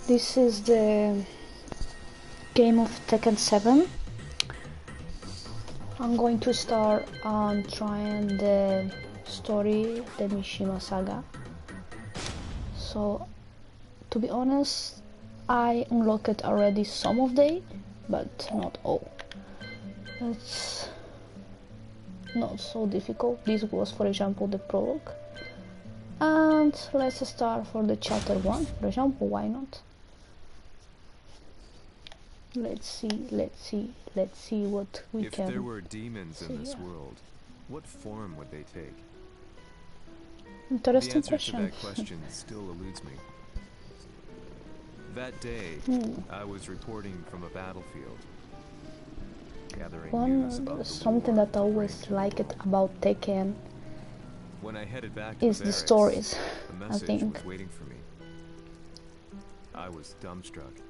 This is the game of Tekken 7. I'm going to start on trying the story, the Mishima saga. So, to be honest, I unlocked already some of them, but not all. It's not so difficult. This was, for example, the prologue. And let's start for the chapter 1, for example, why not? Let's see what we can. If there were demons in this world, what form would they take? Interesting the answer question. to that question still eludes me. That day, I was reporting from a battlefield, gathering news about the something war that I always liked about Tekken when I headed back to is the the barracks, stories. a I message think. was waiting for me. I was dumbstruck.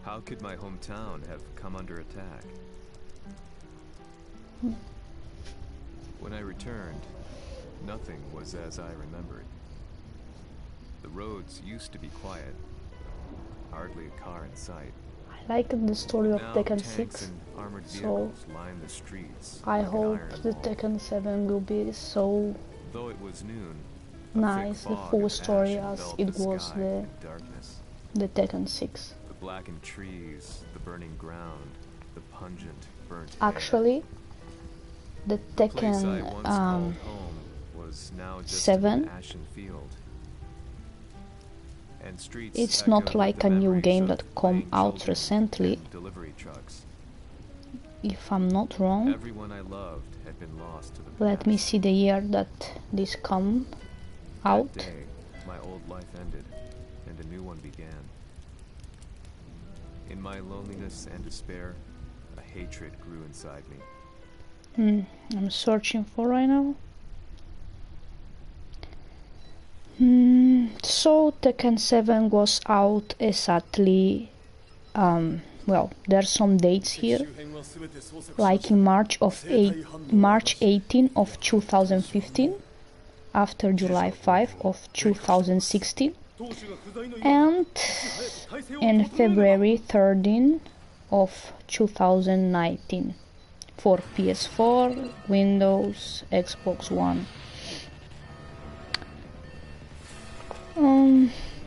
How could my hometown have come under attack? When I returned, nothing was as I remembered. The roads used to be quiet, hardly a car in sight. I liked the story of Now Tekken tanks 6, and armored so vehicles line the streets I like an hope iron the wall. Tekken 7 will be so Though it was noon, a nice, thick the fog full of story ash as enveloped it the was sky in darkness. the Tekken 6. The blackened trees, the burning ground, the pungent burnt Actually, the air. The place I Tekken once called home was now just 7, an ashen field. And streets it's not echoed like the a new memories game of that come playing out children recently. and delivery trucks. If I'm not wrong. Everyone I loved had been lost to the Let past. me see the year that this come out. That day, my old life ended, and a new one began. In my loneliness and despair, a hatred grew inside me. I'm searching for right now. So Tekken 7 was out exactly, well, there's some dates here, like in March 18 of 2015, after July 5 of 2016, and in February 13 of 2019 for PS4, Windows, Xbox One.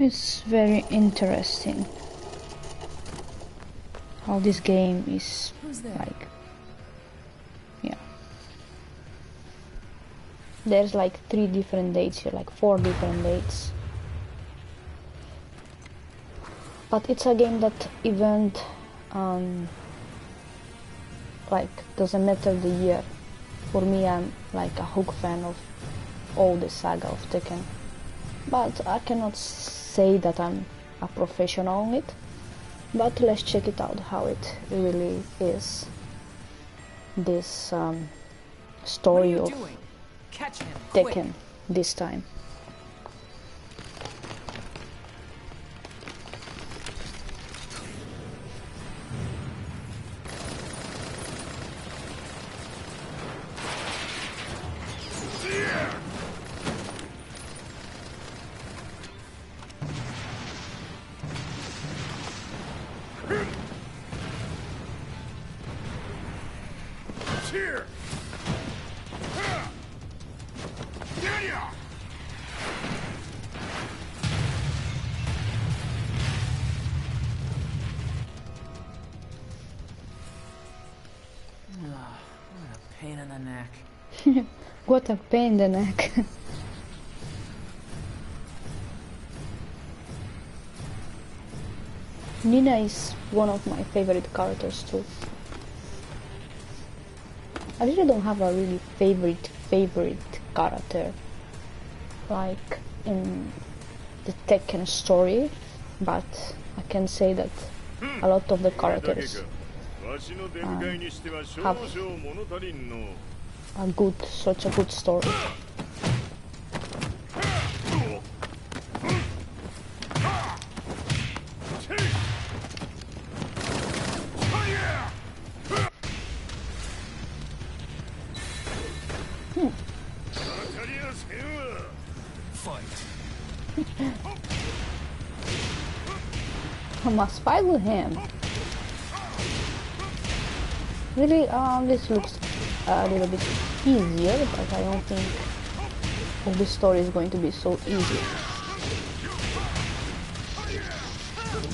It's very interesting how this game is like, yeah. There's like 3 different dates here, like 4 different dates. But it's a game that even like doesn't matter the year. For me, I'm like a hook fan of all the saga of Tekken. But I cannot say that I'm a professional on it. But let's check it out, how it really is. This story of Tekken this time. Here! What a pain in the neck. What a pain in the neck. Nina is one of my favorite characters too. I really don't have a really favorite character like in the Tekken story, but I can say that a lot of the characters have such a good story. I must fight with him. Really, this looks a little bit easier, but I don't think the story is going to be so easy.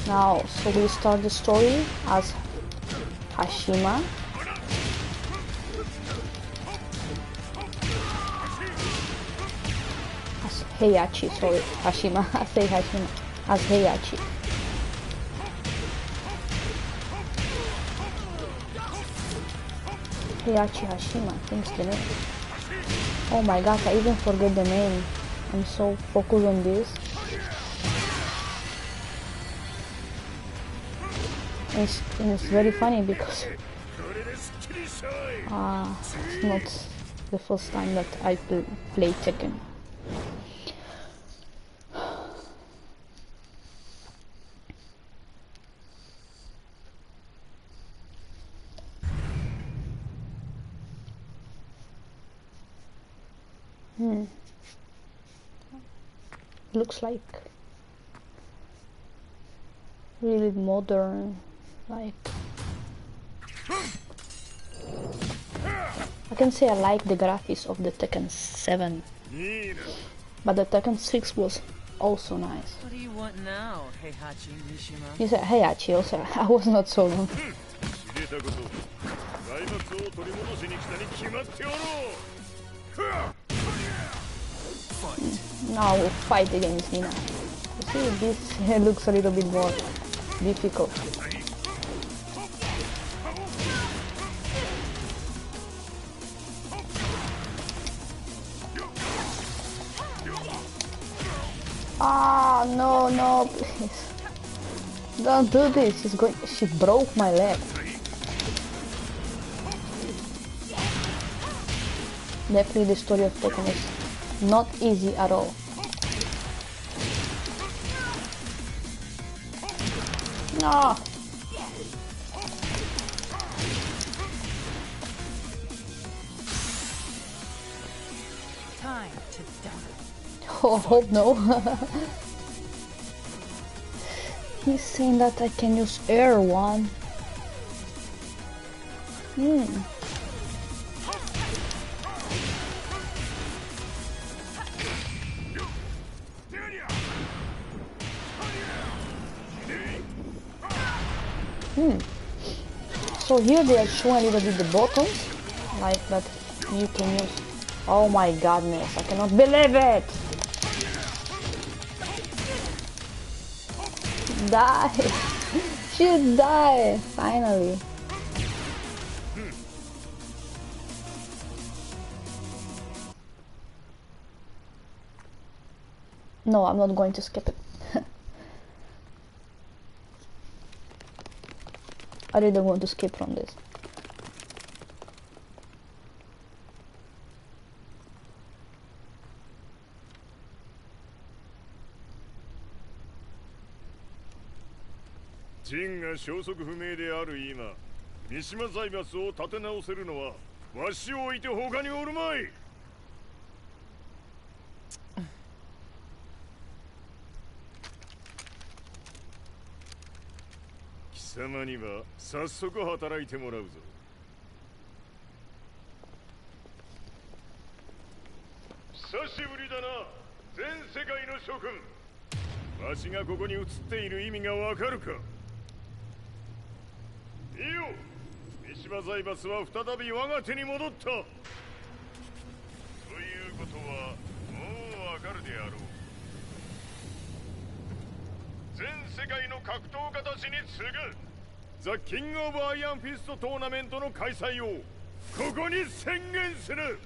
Now, so we start the story as Hashima. As Heihachi, sorry, Hashima, I say Hashima, as Heihachi. Heihachi Hashima, I think's the name. Oh my god, I even forget the name. I'm so focused on this. And it's very funny because it's not the first time that I play Tekken. Looks like really modern, like I can say I like the graphics of the Tekken 7, but the Tekken 6 was also nice. What do you want now, Heihachi Mishima? You said Heihachi also, I was not so long. Now we'll fight against Nina. You see, this looks a little bit more difficult. Ah, no, please. Don't do this. She broke my leg. Definitely the story of Tekken is not easy at all. No. Time to die. Oh, hope no. He's saying that I can use air one. So here they are showing a little bit the buttons, like that you can use. Oh my godness, I cannot believe it! Die! She died, finally. No, I'm not going to skip it. I really want to skip from this. Jinが消息不明である今、三島財閥を立て直せるのはわしを置いて他におるまい。貴様には早速働いてもらうぞ。久しぶりだな、全世界の諸君。わしがここに映っている意味がわかるか。いいよ、三島財閥は再び我が手に戻った。ということはもうわかるであろう。全世界の格闘家たちに次ぐザ・キング・オブ・アイアンフィストトーナメントの開催をここに宣言する。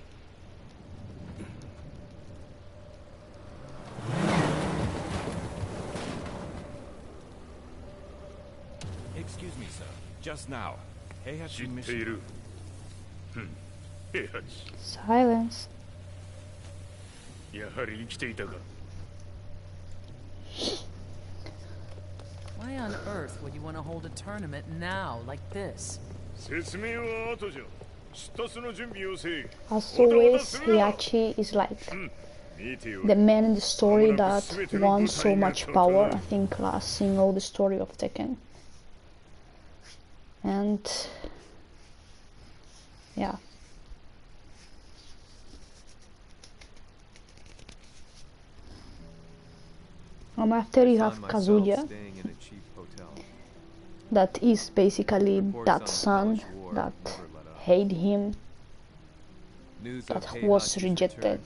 Excuse me, sir. Just now, Heihachi 知っている。平八。Silence. やはり生きていたか。Why on earth would you want to hold a tournament now, like this? 説明は後じゃ。出立の準備をせい。 As always, Heihachi is like the man in the story that wants so much power. I think seeing all the story of Tekken. And yeah. After you have Kazuya, that is basically that son that hate him, that was rejected.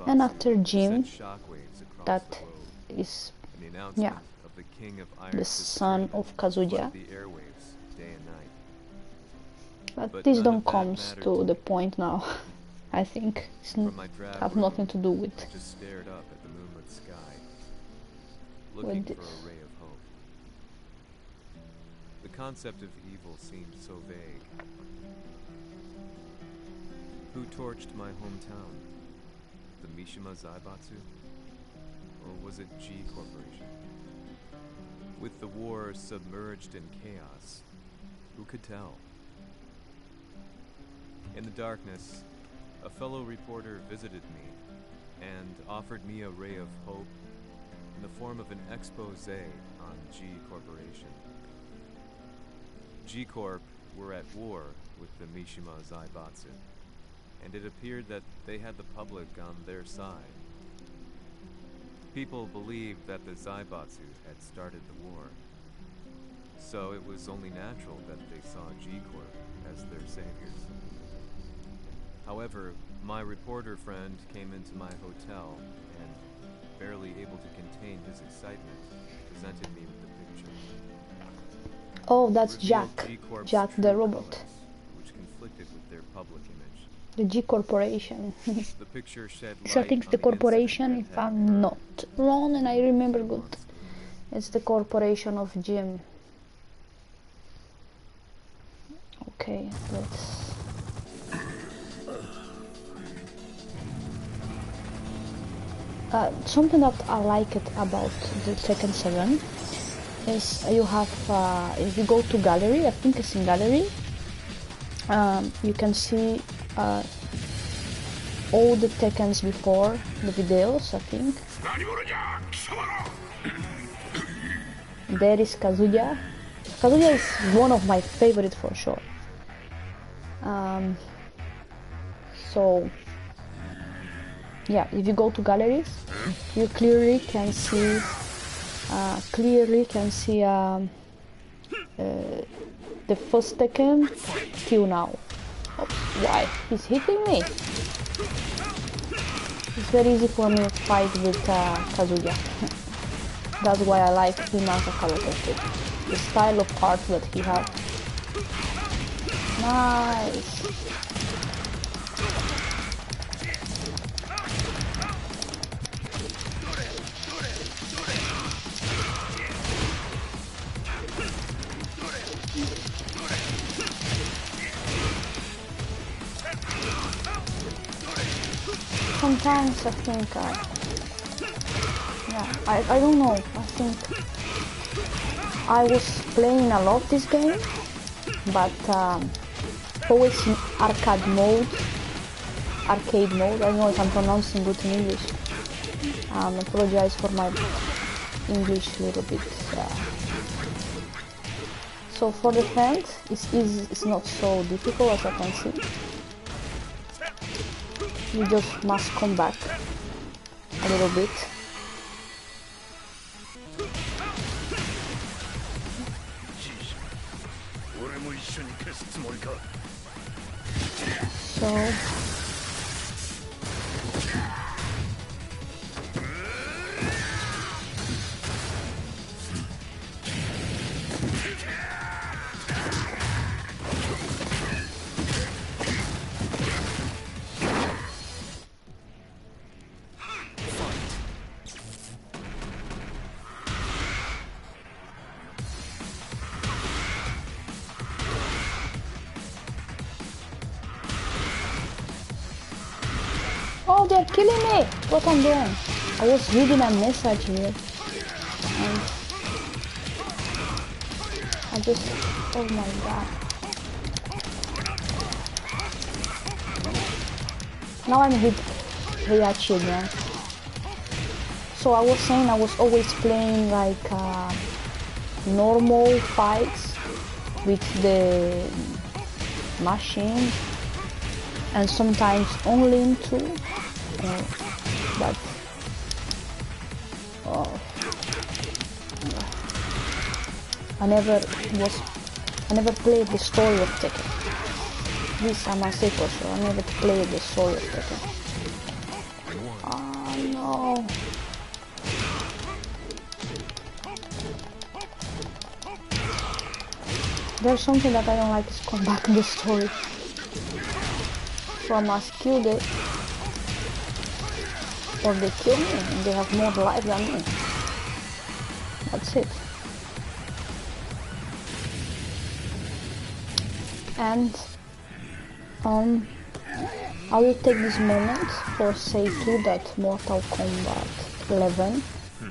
And after Jim, that is, yeah, the son of Kazuya. But this don't comes to the point now. I think it's have nothing to do with this. The concept of evil seemed so vague. Who torched my hometown? The Mishima Zaibatsu? Or was it G Corporation? With the war submerged in chaos, who could tell? In the darkness, a fellow reporter visited me and offered me a ray of hope in the form of an expose on G Corporation. G Corp were at war with the Mishima Zaibatsu, and it appeared that they had the public on their side. People believed that the Zaibatsu had started the war, so it was only natural that they saw G Corp as their saviors. However, my reporter friend came into my hotel and, barely able to contain his excitement, presented me with the picture. Oh, that's Jack. Jack the robot. Which conflicted with their public image. The G Corporation. The picture shed light So I think it's the corporation, if I'm not wrong and I remember good. It's the corporation of Jim. Okay, let's... something that I like it about the Tekken 7 is you have, if you go to gallery, I think it's in gallery, you can see all the Tekkens before the videos, I think. There is Kazuya. Kazuya is one of my favorites for sure. So yeah, if you go to galleries, you clearly can see the first Tekken till now. Oops, why? He's hitting me. It's very easy for me to fight with Kazuya. That's why I like him as a character too. The style of art that he has. Nice. Sometimes I think, I don't know, I think I was playing a lot this game, but always in arcade mode, I don't know if I'm pronouncing good in English, I apologize for my English a little bit, so for the fans, it's not so difficult as I can see. You just must come back a little bit. So oh, they're killing me! What I'm doing? I was reading a message here. And I just... oh my god. Now I'm hit. Heihachi again. So I was saying I was always playing like normal fights with the machine and sometimes only in 2, but I never played the story of Tekken. This I must say for sure, I never played the story of Tekken. Oh no. There's something that I don't like is come back in the story. So I must kill them, or they kill me and they have more life than me. That's it. And I will take this moment for say too that Mortal Kombat 11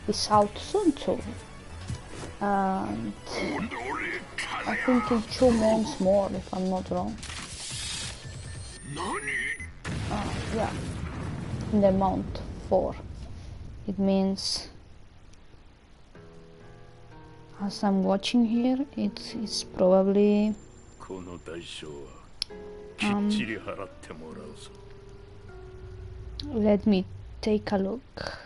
is out soon too. And I think in 2 months more, if I'm not wrong. Yeah, in the month 4. It means, as I'm watching here, it's probably let me take a look.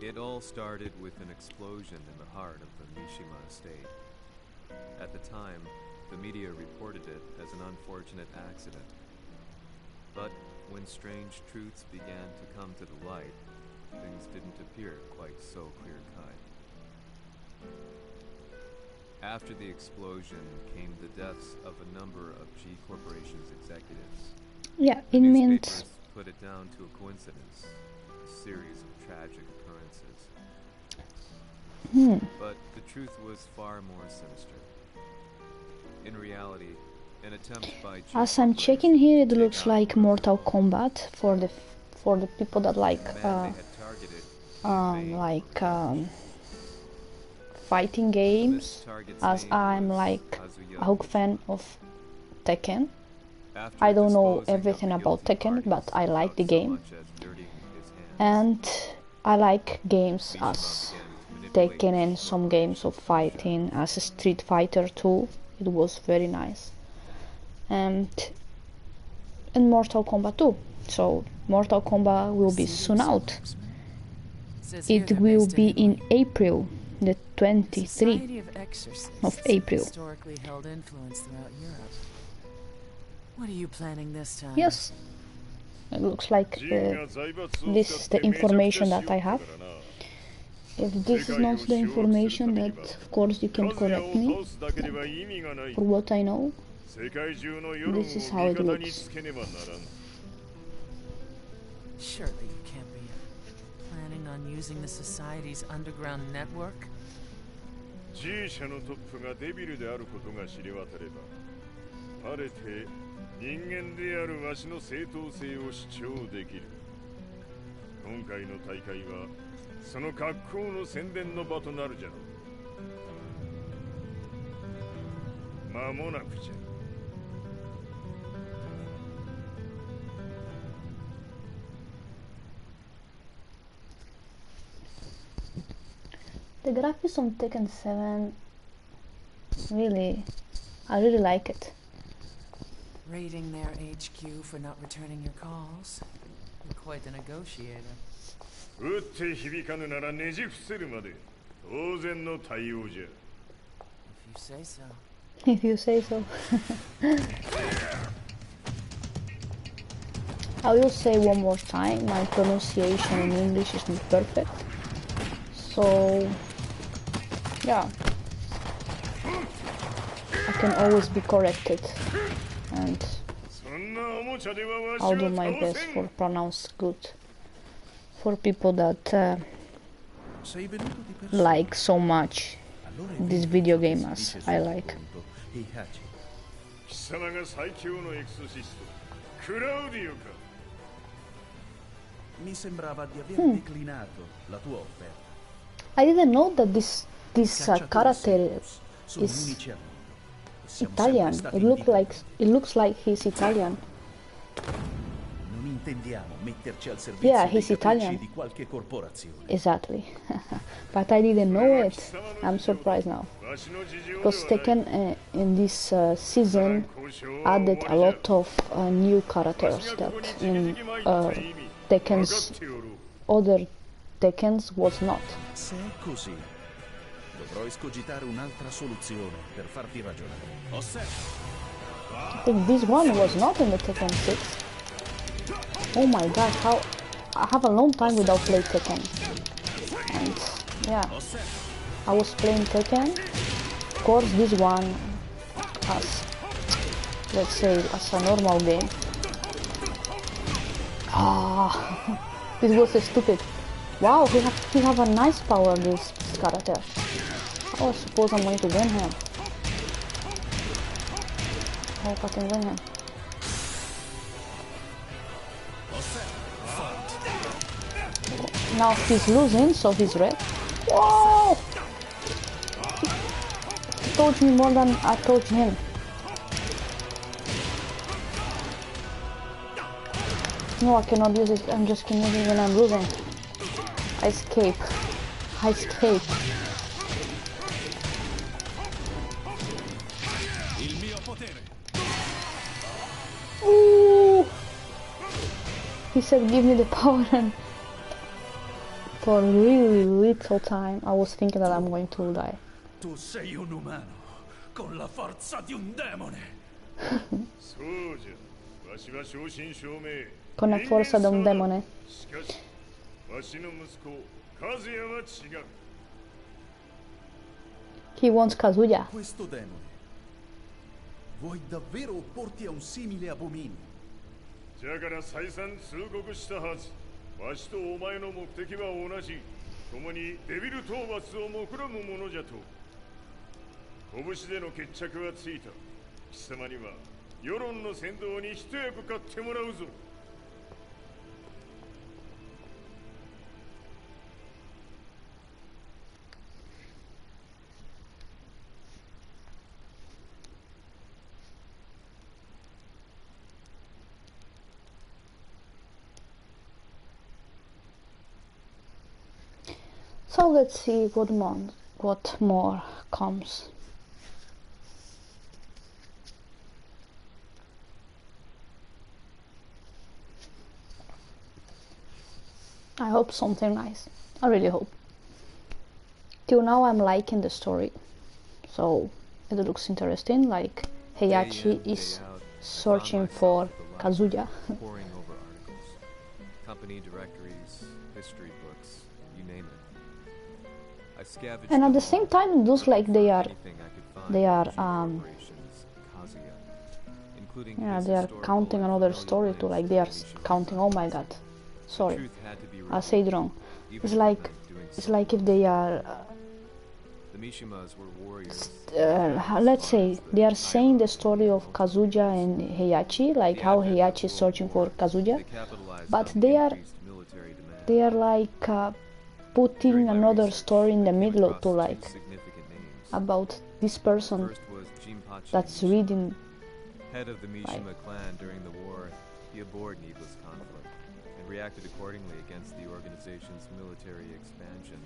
It all started with an explosion in the heart of the Mishima estate. At the time, the media reported it as an unfortunate accident. But when strange truths began to come to the light, things didn't appear quite so clear-cut. After the explosion came the deaths of a number of G Corporation's executives. Yeah, it means Newspapers put it down to a coincidence, a series of tragic occurrences. But the truth was far more sinister. In reality, an attempt by G as I'm checking here, it looks like Mortal Kombat for the people that like fighting games, as I'm like a huge fan of Tekken. I don't know everything about Tekken, but I like the game. And I like games as Tekken and some games of fighting as Street Fighter 2. It was very nice. And Mortal Kombat 2. So Mortal Kombat will be soon out. It will be in April, the 23rd of April. Historically held influence throughout Europe. What are you planning this time? Yes, it looks like this is the information that I have. If this is not the information, that of course you can correct me. For what I know, this is how it looks. Surely you can't be planning on using the society's underground network? G 社のトップがデビルであることが知れ渡れば、晴れて人間であるわしの正当性を主張できる。今回の大会はその格好の宣伝の場となるじゃろう。間もなくじゃ。The graphics on Tekken 7, really, I really like it. Raiding their HQ for not returning your calls. You're quite the negotiator. 打って響かぬならねじ伏せるまで当然の対応じゃ。If you say so. If you say so. I will say one more time, my pronunciation in English is not perfect. So, yeah, I can always be corrected, and I'll do my best for pronounce good for people that like so much this video game as I like. Mi sembrava di aver declinato la tua offerta. I didn't know that this character is Siamo Italian. sempre stati It looks like he's Italian. Non intendiamo metterci al servizio Yeah, dei he's capricci Italian. di qualche corporazione. Exactly. But I didn't know it. I'm surprised now. Because Tekken in this season added a lot of new characters that in Tekken's other Tekkens was not. Se è così, dovrò escogitare un'altra soluzione per farti ragionare. Osserva. I think this one was not in the Tekken 6. Oh my god, how I have a long time without playing Tekken. And yeah, I was playing Tekken. Of course this one as, let's say, as a normal game. Ah, this was stupid. Wow, he have a nice power, this character. I suppose I'm going to win him. I hope I can win him. Now he's losing, so he's red. Whoa! He touched me more than I touched him. No, I cannot use it. I'm just using it when I'm losing. I escape. I escape. Ooh! He said give me the power, and for really little time I was thinking that I'm going to die. Tu sei un umano con la forza di un demone. Con la forza di un demone. He wants Kazuya. Questo demone. Vuoi davvero opporti a un simile abominio? だから再三通告したはず。わしとお前の目的は同じ。共にデビル討伐を目論むものじゃと。拳での決着はついた。貴様には世論の先導に一役買ってもらうぞ。So let's see what more comes. I hope something nice. I really hope. Till now I'm liking the story, so it looks interesting. Like Heihachi is searching for Kazuya. Poring over articles, company directories, history books, you name it. I scavenged And at the them same all, time it looks like they are anything I could find they are, on corporations, Kazuya, including yeah, his they are historical counting and another familial story too, links like to they are Mishima counting. Oh my Zaibatsu. god, The sorry, truth had to be I said it wrong. even It's with like them doing it's so. like if they are The Mishimas were warriors. let's say they are saying the story of Kazuya and Heihachi, like how Heihachi is searching for Kazuya, They capitalized but on they the are increased military demand. they are like putting During my another research, story in the I came middle across to two like significant names. about this person First was Jinpachi that's Mishima, reading. head of the Mishima clan during the war. He abhorred needless conflict and reacted accordingly against the organization's military expansion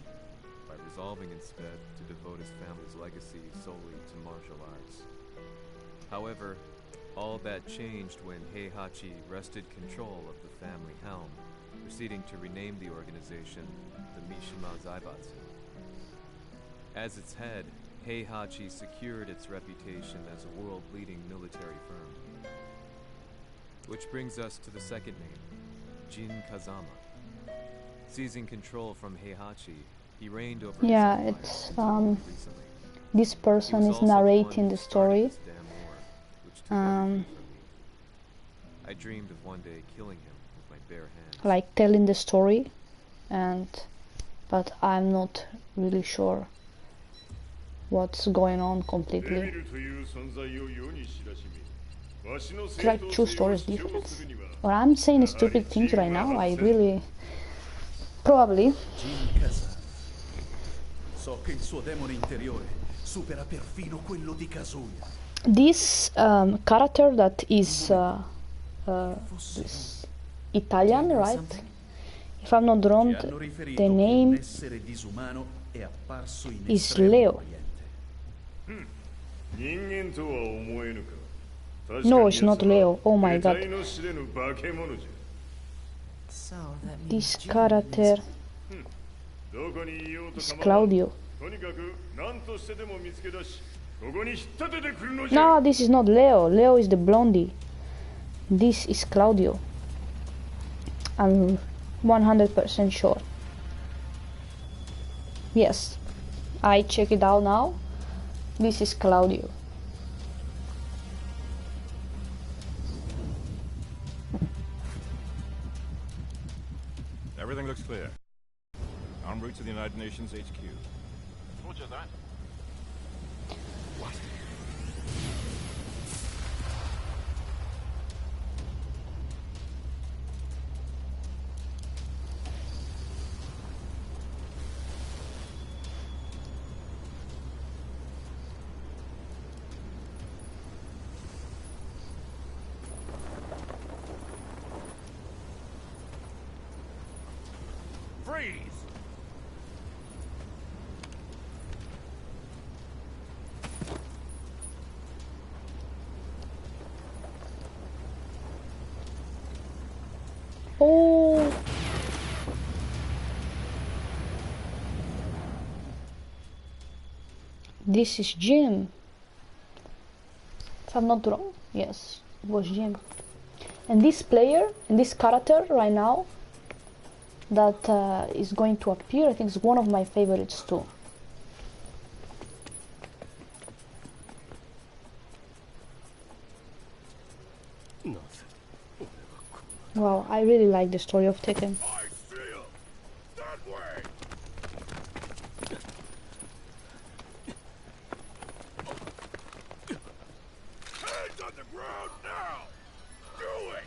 by resolving instead to devote his family's legacy solely to martial arts. However, all that changed when Heihachi wrested control of the family helm, proceeding to rename the organization the Mishima Zaibatsu. As its head, Heihachi secured its reputation as a world-leading military firm. Which brings us to the second name, Jin Kazama. Seizing control from Heihachi, he reigned over Yeah, his empire it's until recently. this He person was is also the one narrating who the started story. this damn war, which took everything from me. I dreamed of one day killing him with my bare hands. Like telling the story, but I'm not really sure what's going on デビ completely. ルという存在を世に知らしめ、わしの It's 正 like 当 two 性を stories 主張 different. するには、 Or I'm saying stupid things right now. I really, probably. Jin Kazama. So che il suo demone interiore supera perfino quello di Kazuya. This character that is this Italian, right? If I'm not wrong, the name is Leo. No, it's not Leo. Oh my god. So that means This character is Claudio. No, this is not Leo. Leo is the blondie. This is Claudio. I'm 100% sure. Yes, I check it out now. This is Claudio. Everything looks clear. En route to the United Nations HQ. Roger that. What? Freeze! Oh, this is Jim. If I'm not wrong, yes, it was Jim. And this player and this character right now that is going to appear, I think is one of my favorites too. Wow, I really like the story of Tekken. I feel that way. Hands on the ground now. Do it.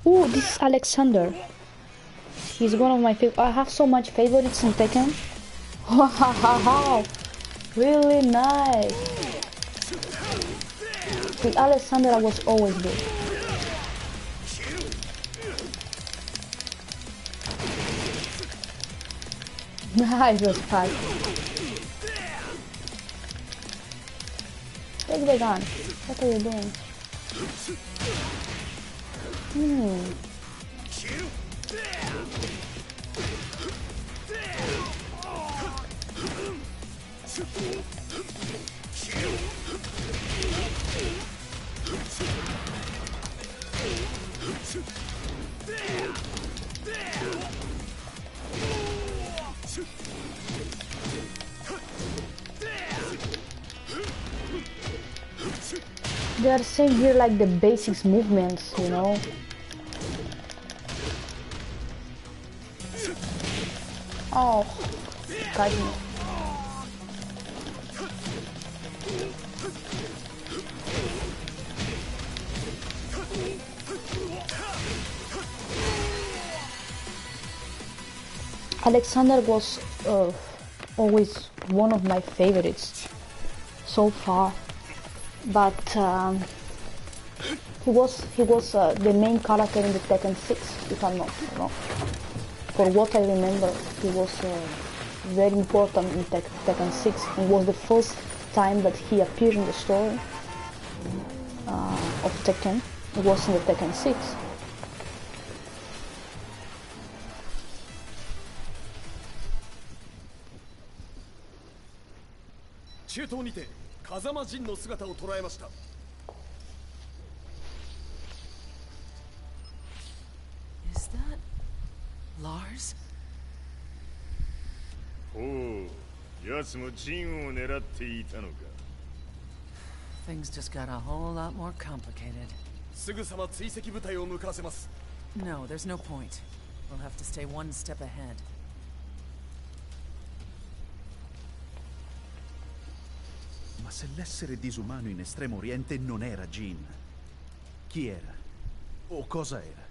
Ooh, this is Alexander. He's one of my favorite. I have so much favorites in Tekken. Wow, really nice. With Alexander, I was always good. Nice, was fast. Take the gun. What are you doing? They are saying here like the basics movements, you know. Oh, got me. Alexander was always one of my favorites so far, but he was the main character in the Tekken 6, if I'm not wrong. For what I remember, he was very important in Tekken 6. It was the first time that he appeared in the story of Tekken. It was in the Tekken 6. Is that Lars? ほう、奴もジンを狙っていたのか。 Things just got a whole lot more complicated. すぐさま追跡部隊を向かわせます。 No, there's no point. We'll have to stay one step ahead. Ma se l'essere disumano in Estremo Oriente non era Jin, chi era? O cosa era?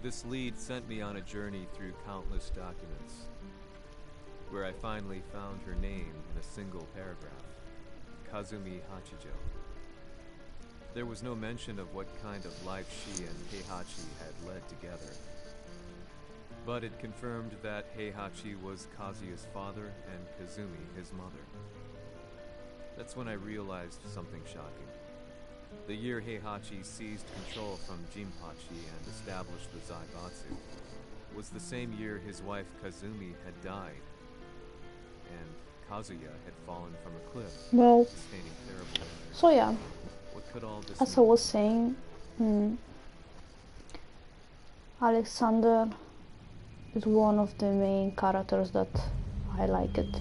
This lead sent me on a journey through countless documents, where I finally found her name in a single paragraph, Kazumi Hachijo. There was no mention of what kind of life she and Heihachi had led together, but it confirmed that Heihachi was Kazuya's father and Kazumi his mother. That's when I realized something shocking. The year Heihachi seized control from Jinpachi and established the Zaibatsu was the same year his wife Kazumi had died, and Kazuya had fallen from a cliff, Well, sustaining terrible injuries. so yeah, What could all this as I mean? was saying, Alexander is one of the main characters that I like it.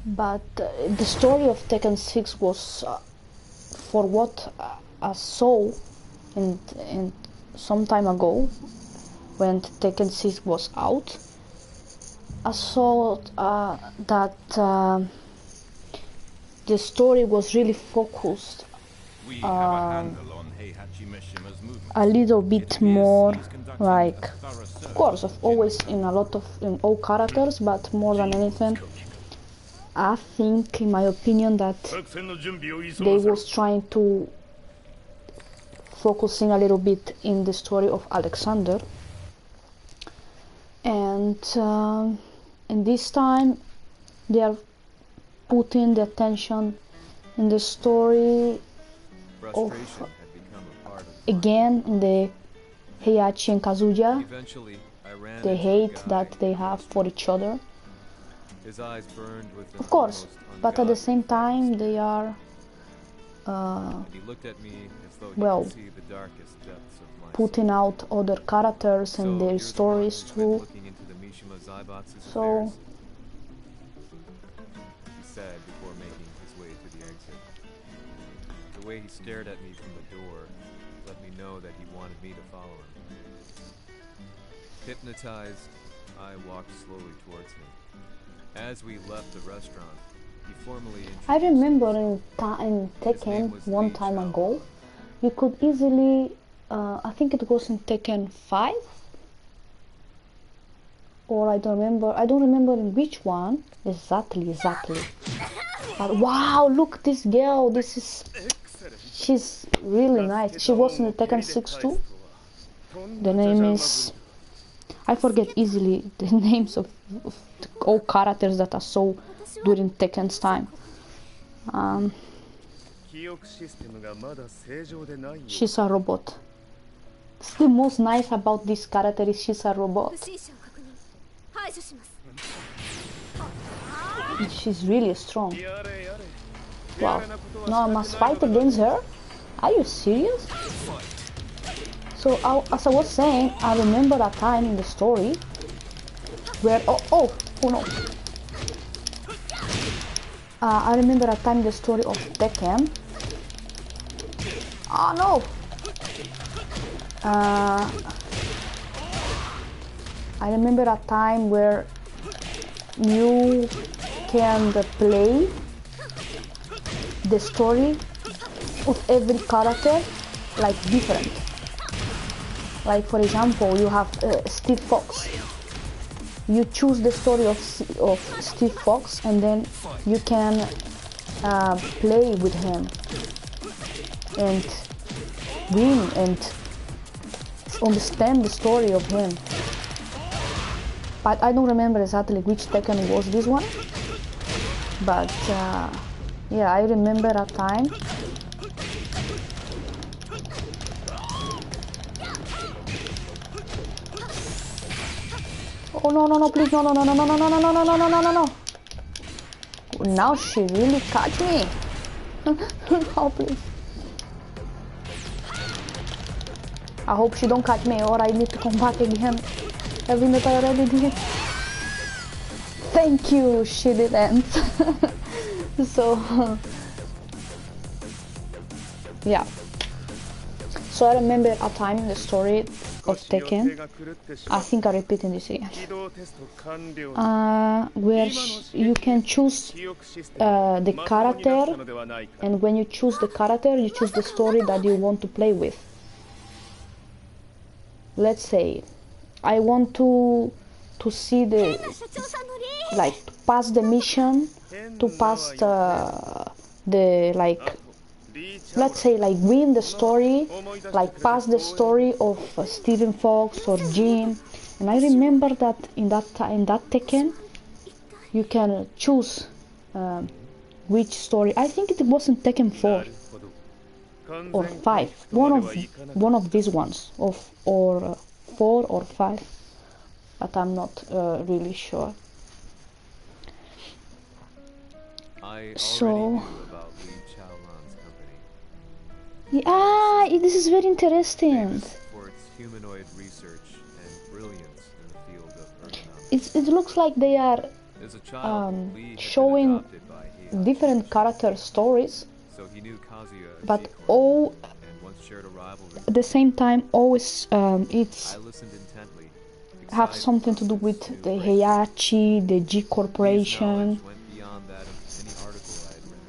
But the story of Tekken 6 was, for what I saw in some time ago, when Tekken 6 was out, I saw that the story was really focused We have a handle on Heihachi Mishima's movement. a little bit more like, A thorough search of course, of always in all characters, but more than anything, I think, in my opinion, that they was trying to focusing a little bit in the story of Alexander, and this time they are putting the attention in the story Frustration had become a part of again in the Heihachi and Kazuya, Eventually, I ran the into a hate guy that they have for each other. His eyes burned with an Of course, almost but at the ungodly same time intensity. they are And he looked at me as though he well, could see the darkest depths of my putting soul. out other characters So and you're their the one stories who's been too. looking into the Mishima Zaibatsu's So affairs? He said before making his way to the exit. The way he stared at me from the door let me know that he wanted me to follow him. Hypnotized, I walked slowly towards him. As we left the restaurant, he formally introduced I remember in name Tekken was one Lee time Chao. ago, you could easily, I think it was in Tekken 5, or I don't remember in which one exactly. But wow, look this girl, she's really nice. She was in the Tekken 6 too. The name is, I forget easily the names of all characters that I saw during Tekken's time. She's a robot. The most nice about this character is she's a robot. She's really strong. Wow. Now I must fight against her? Are you serious? So as I was saying, I remember a time in the story where oh no. I remember a time in the story of Tekken. Oh no. I remember a time where you can play the story of every character like different. Like for example, you have Steve Fox. You choose the story of Steve Fox, and then you can play with him and win and understand the story of him. But I don't remember exactly which Tekken was this one. But yeah, I remember a time. Oh no, please, no. Now she really catch me. No, please. I hope she don't catch me or I need to come back again. Having that I already did. Thank you, she didn't. So, yeah. So I remember a time in the story of Tekken, I think I'm repeating this again, where you can choose the character, and when you choose the character, you choose the story that you want to play with. Let's say, I want to see the, like, pass the mission, to pass the like, let's say, like, win the story, like pass the story of Steven Fox or Jim. And I remember that in that Tekken you can choose which story. I think it was in Tekken 4 or 5, one of these ones, or 4 or 5, but I'm not really sure. So yeah, this is very interesting. For its humanoid research and brilliance in the field of It looks like they are as a child, Lee had been showing adopted by Heihachi, different character stories, so he knew Kazuya but G-Corp, all and once shared a rivalry. at the same time always it's I listened intently, have excited something to for do this with new the breakthrough. Heihachi, the G Lee's Corporation. knowledge went beyond that of any article I had read.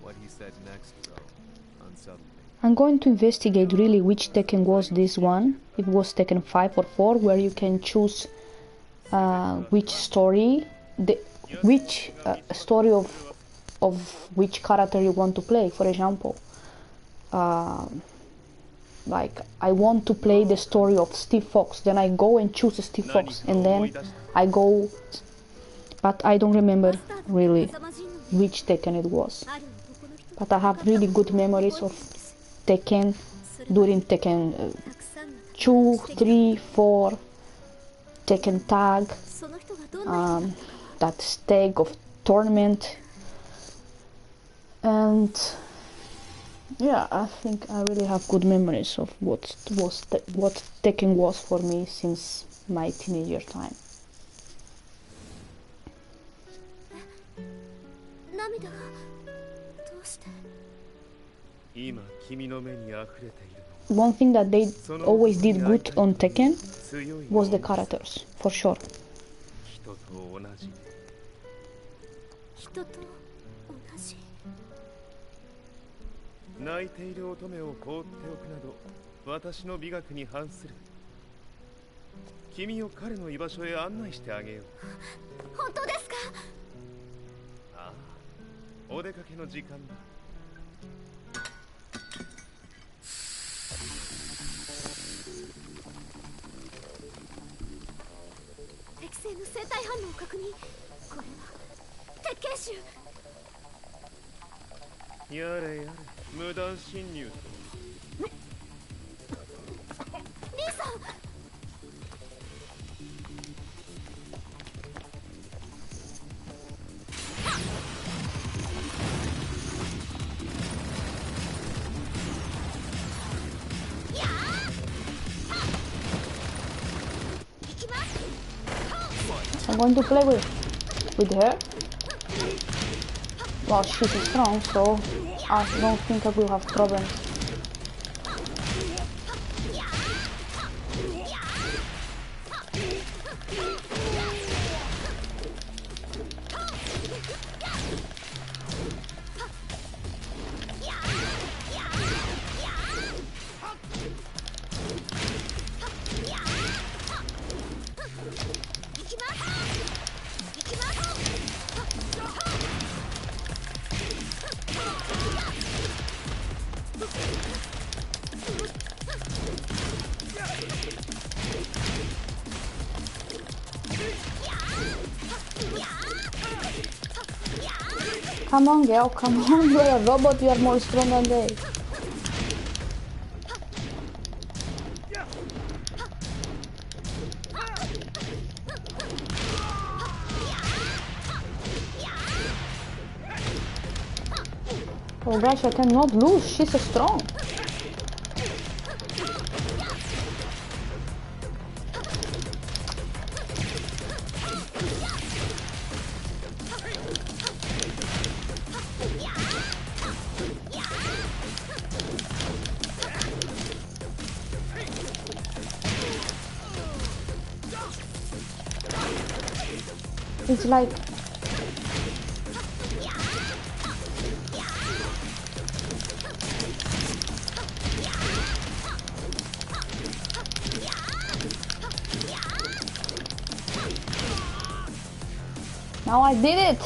What he said next, though, unsettled me. I'm going to investigate really which Tekken was this one. It was Tekken 5 or 4, where you can choose which story, which story of which character you want to play. For example, like, I want to play the story of Steve Fox, then I go and choose Steve Fox, and then I go, but I don't remember really which Tekken it was. But I have really good memories of Tekken during Tekken 2, 3, 4, Tekken Tag, that stag of tournament, and yeah, I think I really have good memories of what Tekken was for me since my teenager time. One thing that they always did good on Tekken was the characters, for sure. I'm going to play with her. Well, she's strong, so I don't think I will have problems. Come on, girl, come on, you're a robot, you are more strong than they. Oh gosh, I cannot lose, she's so strong. It's like now I did it!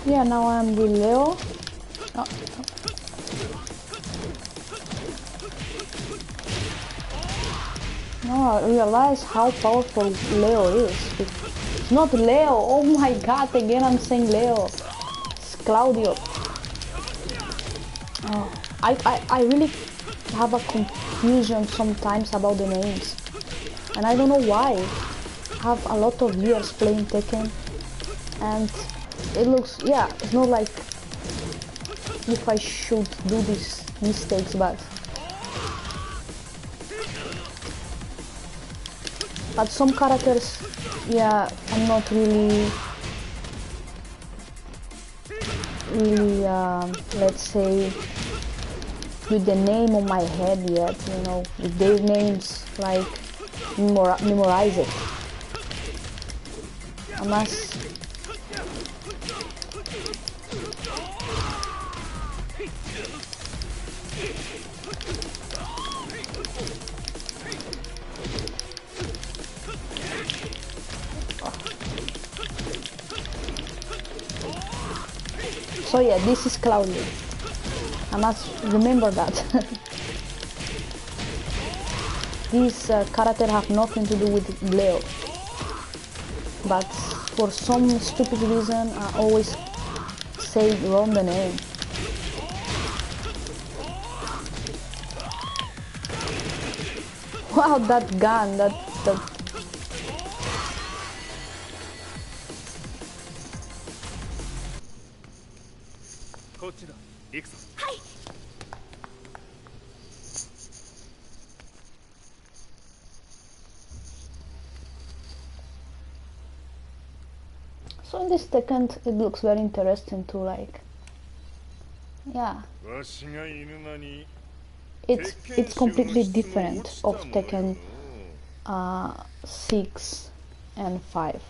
Yeah, now I'm with Leo. Oh. Now I realize how powerful Leo is. It's not Leo, oh my god, again I'm saying Leo. It's Claudio. Oh, I really have a confusion sometimes about the names. And I don't know why. I have a lot of years playing Tekken. And it looks, yeah, it's not like if I should do these mistakes, but some characters, yeah, I'm not really, let's say, with the name on my head yet, you know, with their names, like, memorize it. I must. So yeah, this is Claudio. I must remember that. These characters have nothing to do with Leo. But for some stupid reason, I always say wrong the name. Wow, that gun, that So in this Tekken, it looks very interesting too, like, yeah. It's completely different of Tekken 6 and 5.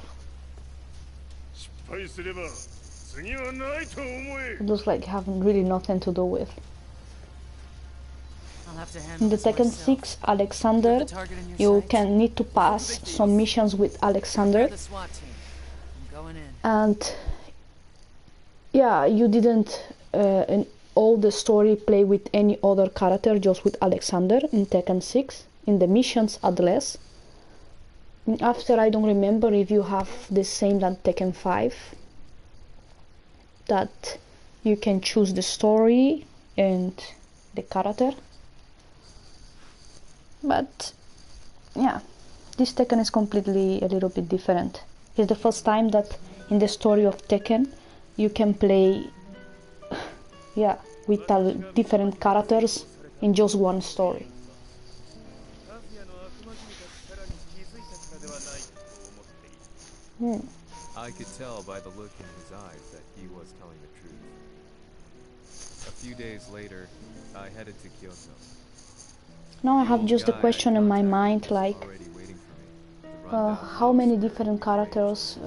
It looks like having really nothing to do with. In the Tekken 6, Alexander, you can need to pass some missions with Alexander. And yeah, you didn't in all the story play with any other character, just with Alexander in Tekken 6, in the missions at least. After, I don't remember if you have the same than Tekken 5, that you can choose the story and the character. But yeah, this Tekken is completely a little bit different. It's the first time that in the story of Tekken you can play, yeah, with different characters in just one story. I could tell by the look in his eyes that he was telling the truth. A few days later, I headed to Kyoto. Now I have just the question in my mind, like, how many different characters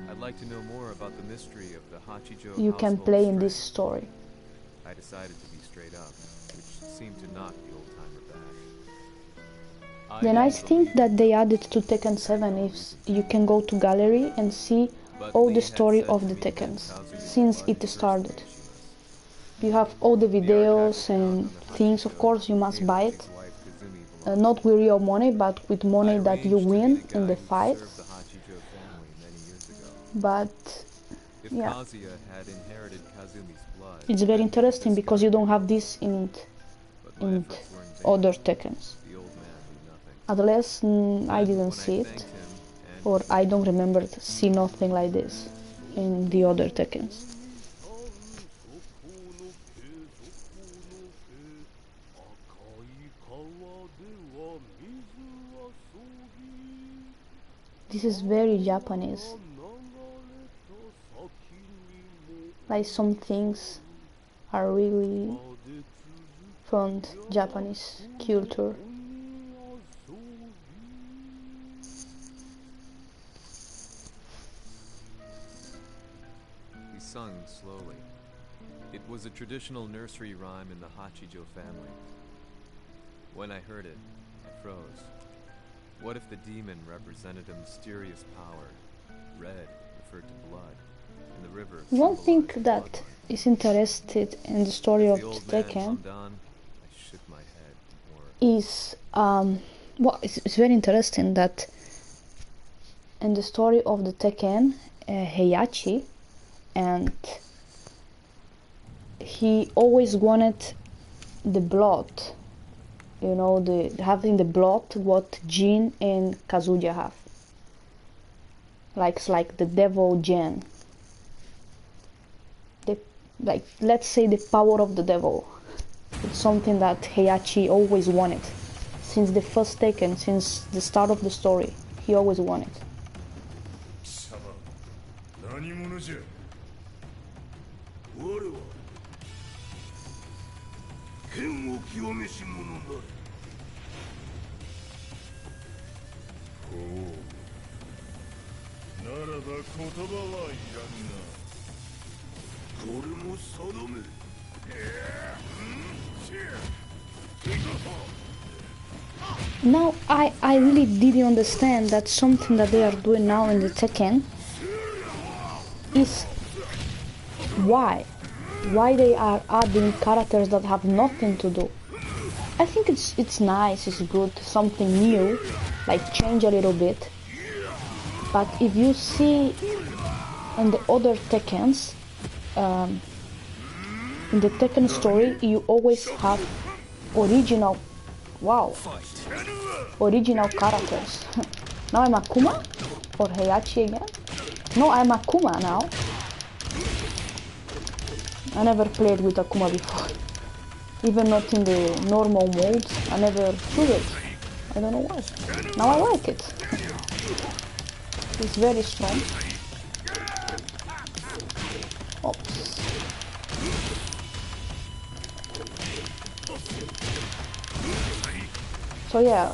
I'd like to know more about the mystery of the Hachijo you can play in this story. I decided to be straight up, which seemed to knock the old-timer back. The nice thing that they added to Tekken 7 is you can go to gallery and see all the story of the Tekkens since it started. You have all the videos and things. Of course you must buy it, not with real money, but with money that you win in the fights. But yeah, it's very interesting because you don't have this in other Tekkens. Unless I didn't see it, or I don't remember to see nothing like this in the other Tekkens. this is very Japanese. Like some things are really from Japanese culture. He sung slowly. It was a traditional nursery rhyme in the Hachijo family. When I heard it, I froze. What if the demon represented a mysterious power? Red referred to blood, and the river One thing symbolized that bloodline. is interested in the story As of the old man Tekken hummed on, I shook my head in horror. is well, it's very interesting that in the story of the Tekken, Heihachi, and he always wanted the blood, you know, having the blood what Jin and Kazuya have, like the devil Jin, like let's say the power of the devil. It's something that Heihachi always wanted since the first Tekken, since the start of the story. He always wanted. 何者じゃ我は剣を極めし者なりほうならば言葉はいらんなこれも定めNow I really didn't understand that something that they are doing now in the Tekken is why they are adding characters that have nothing to do. I think it's nice, it's good, something new, like change a little bit. But if you see in the other Tekkens, in the Tekken story, you always have original characters. Now I'm Akuma or Heihachi again. No, I'm Akuma now. I never played with Akuma before. Even not in the normal mode. I never chose it. I don't know why. Now I like it. It's very strong. Oops. So yeah,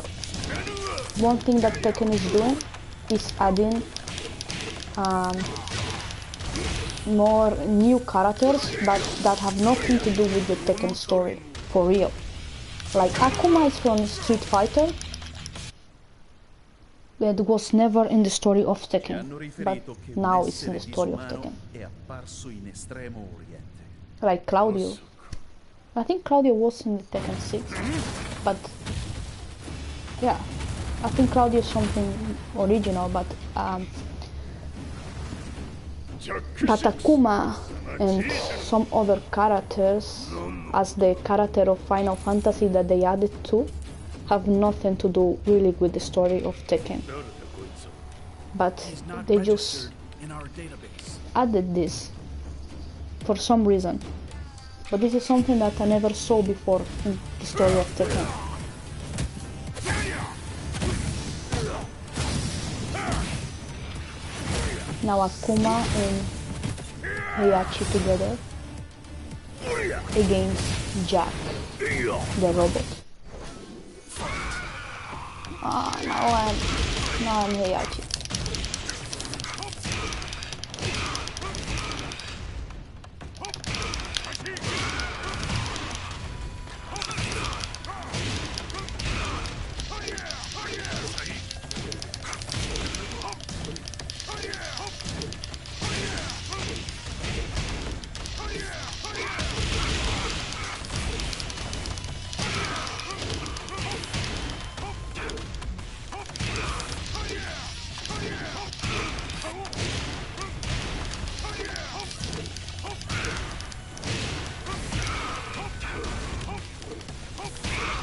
one thing that Tekken is doing is adding more new characters, but that have nothing to do with the Tekken story, for real. Like Akuma is from Street Fighter, it was never in the story of Tekken, but now it's in the story of Tekken. Like Claudio. I think Claudio was in the Tekken 6, but yeah, I think Claudio is something original, but Akuma and some other characters, as the character of Final Fantasy that they added to, have nothing to do really with the story of Tekken. But they just added this for some reason. But this is something that I never saw before in the story of Tekken. Now Akuma and Heihachi together against Jack, the robot. Now I'm Heihachi.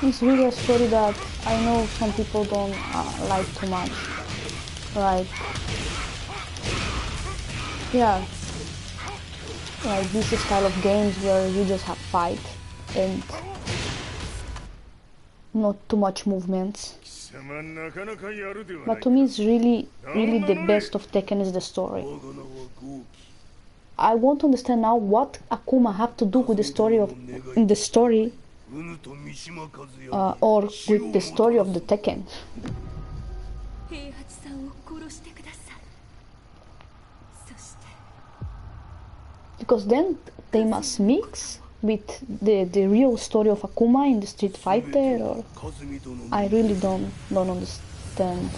It's really a story that I know some people don't like too much. Like, yeah, like this style of games where you just have fight and not too much movements. But to me, it's really the best of Tekken is the story. I want to understand now what Akuma have to do with the story or with the story of the Tekken. Because then they must mix with the real story of Akuma in the Street Fighter, or I really don't understand.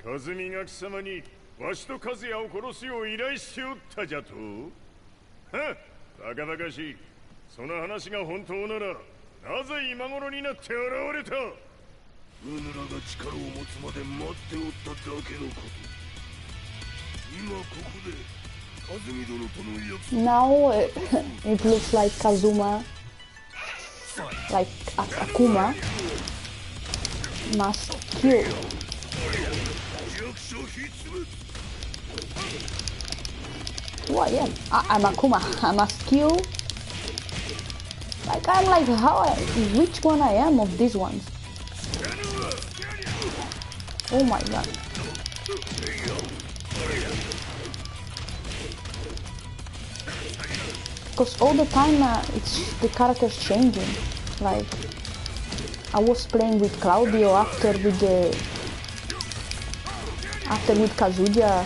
和美が貴様にわしと和也を殺すよう依頼しておったじゃと？は？バカバカしい。その話が本当なら、なぜ今頃になって現れた？うぬらが力を持つまで待っておっただけのこと。今ここで和美殿との約束。Now it looks like Kazuma, like Akuma, must kill. What? Yeah, I'm Akuma. I must kill. Like I'm like which one I am of these ones? Oh my god! Because all the time it's the characters changing. Like I was playing with Claudio, after with Kazuya.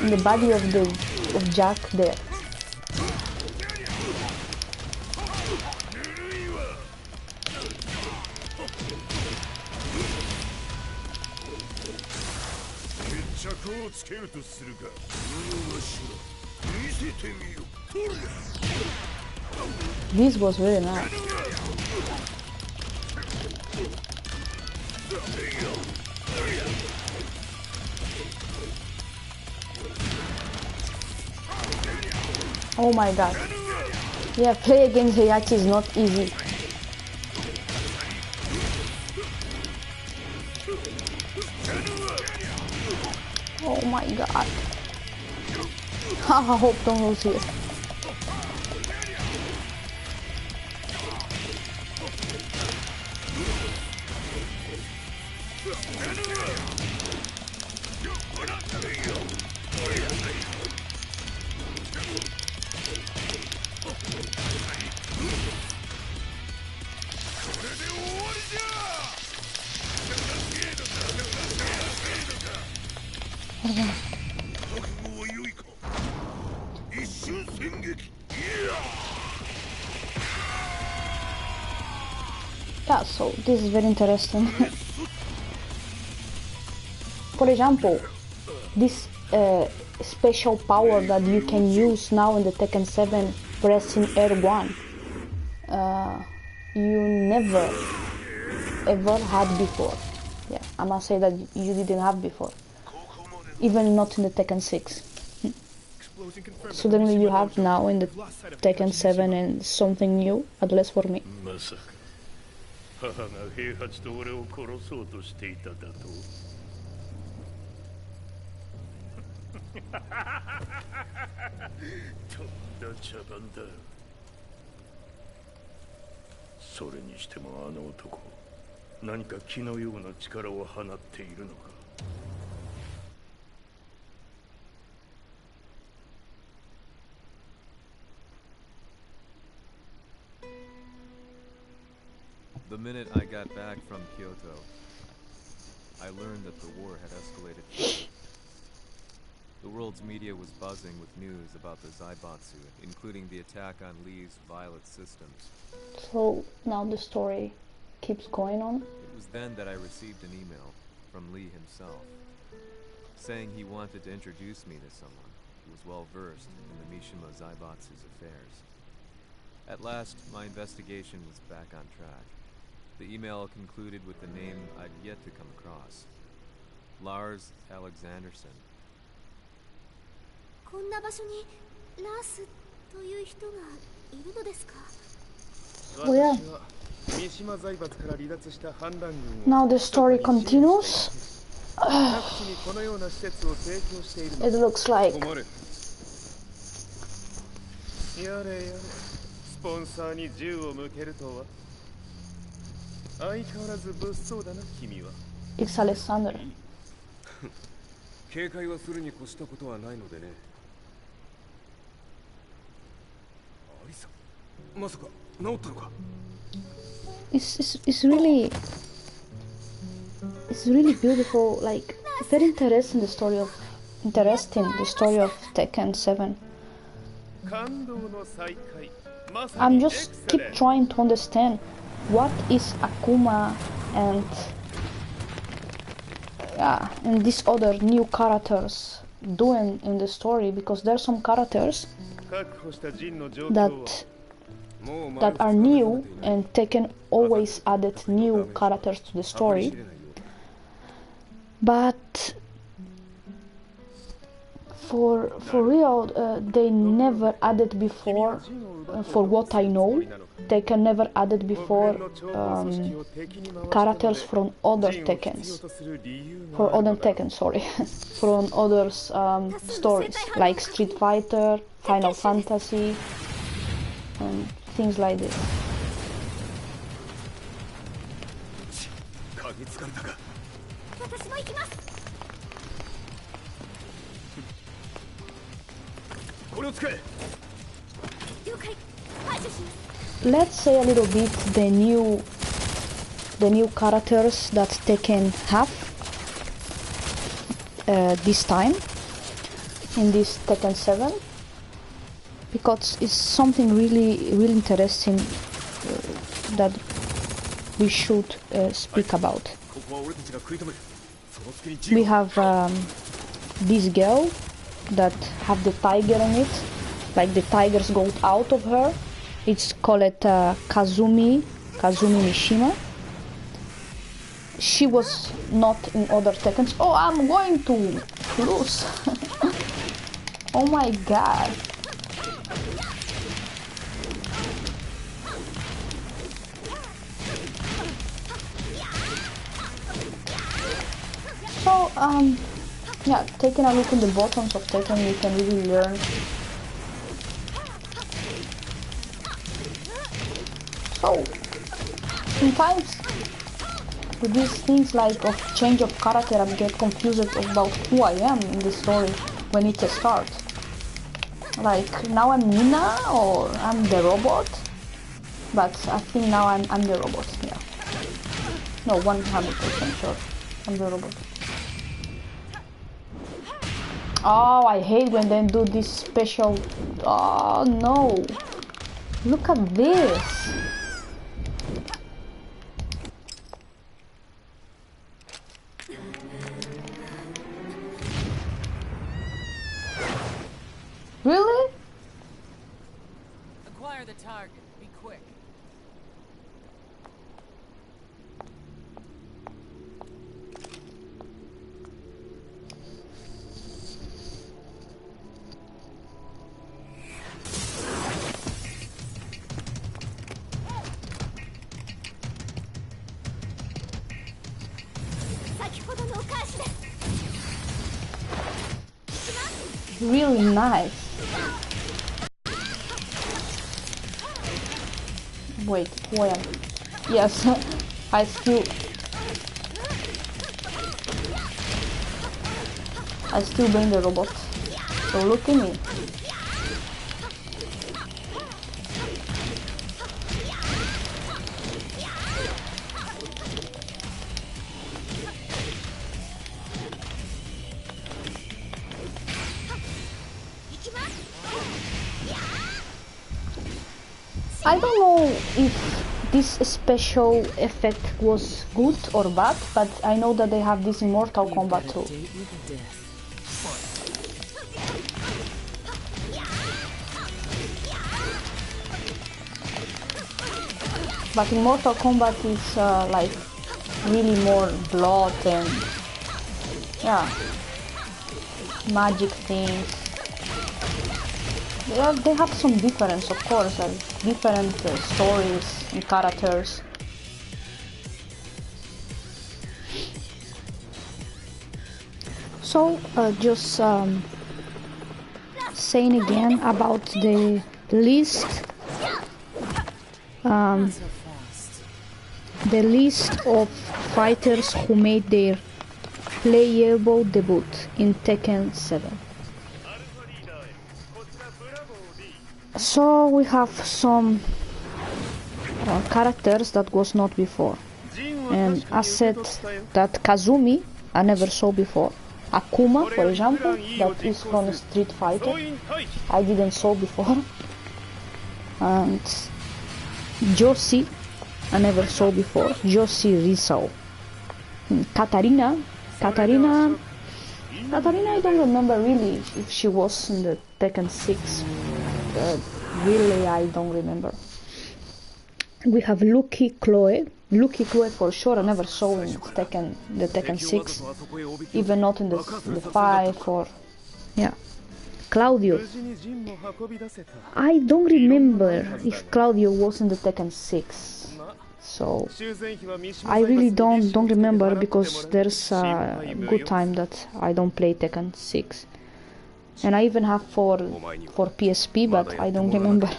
In the body of Jack there. This was really nice. Oh my god. Yeah, play against Heihachi is not easy. Oh my god. I hope don't lose here. Yeah, so this is very interesting. For example, this special power that you can use now in the Tekken 7, pressing R1, you never ever had before. Yeah, I must say that you didn't have before, even not in the Tekken 6. Suddenly you have now in the Tekken 7, and something new, at least for me. 母が平八と俺を殺そうとしていただと。とんだ茶番だ。それにしてもあの男、何か気のような力を放っているのか。The minute I got back from Kyoto, I learned that the war had escalated. The world's media was buzzing with news about the Zaibatsu, including the attack on Lee's Violet systems. So now the story keeps going on? It was then that I received an email from Lee himself, saying he wanted to introduce me to someone who was well versed in the Mishima Zaibatsu's affairs. At last, my investigation was back on track. The email concluded with the name I'd yet to come across. Lars Alexanderson. こんな場所にラースという人がいるのですか? Oh yeah. Now the story continues. It looks like ポンサーに銃を向けるとは相変わらず物騒だな君は。 It's Alexander. 警戒はするに越したことはないのでね。アリサ、まさか治ったのか。 It's really beautiful, like very interesting the story of Tekken 7. 感動の再会。まさ I'm に just keep trying to understand what is Akuma and these other new characters doing in the story, because there are some characters that are new, and Tekken always added new characters to the story, but for real they never added before, for what I know, Tekken never added before characters from other Tekkens, from other stories like Street Fighter, Final Fantasy, and things like this. 嗅ぎつかれたか。私も行きます。これを使え。了解。排除します。 Let's say a little bit the new characters that Tekken have this time in this Tekken 7, because it's something really interesting that we should speak about. We have this girl that have the tiger on it, like the tigers go out of her. It's called Kazumi Mishima. She was not in other Tekkens. Oh, I'm going to lose. Oh my god. So, yeah, taking a look at the buttons of Tekken, you can really learn. So, sometimes with these things like of change of character, I get confused about who I am in the story when it starts. Like, now I'm Nina or I'm the robot? But I think now I'm the robot, yeah. No, 100% sure I'm the robot. Oh, I hate when they do this special... Oh no! Look at this! Really? Acquire the target. Be quick. Really nice. Wait, where? Yes, I still bring the robot. So look at me. I don't know if this special effect was good or bad, but I know that they have this in Mortal Kombat too. But in Mortal Kombat it's like really more blood and yeah, magic things. Yeah, they have some difference, of course, different stories and characters. So, just saying again about the list Not so fast. the list of fighters who made their playable debut in Tekken 7. So we have some characters that was not before, and I said that Kazumi I never saw before. Akuma, for example, that is from Street Fighter, I didn't saw before. And Josie I never saw before. Josie Rizal. Katarina I don't remember really if she was in the Tekken 6. Really I don't remember. We have Lucky Chloe for sure I never saw in the Tekken 6, even not in the 5 or yeah. Claudio, I don't remember if Claudio was in the Tekken 6, so I really don't remember, because there's a good time that I don't play Tekken 6, and I even have for PSP, but I don't remember.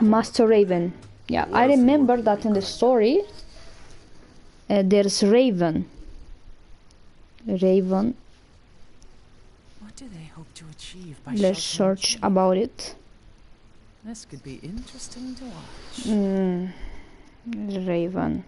Master Raven, yeah, I remember that in the story there's Raven. What do they hope to achieve by Let's search about it. This could be interesting to watch. Raven.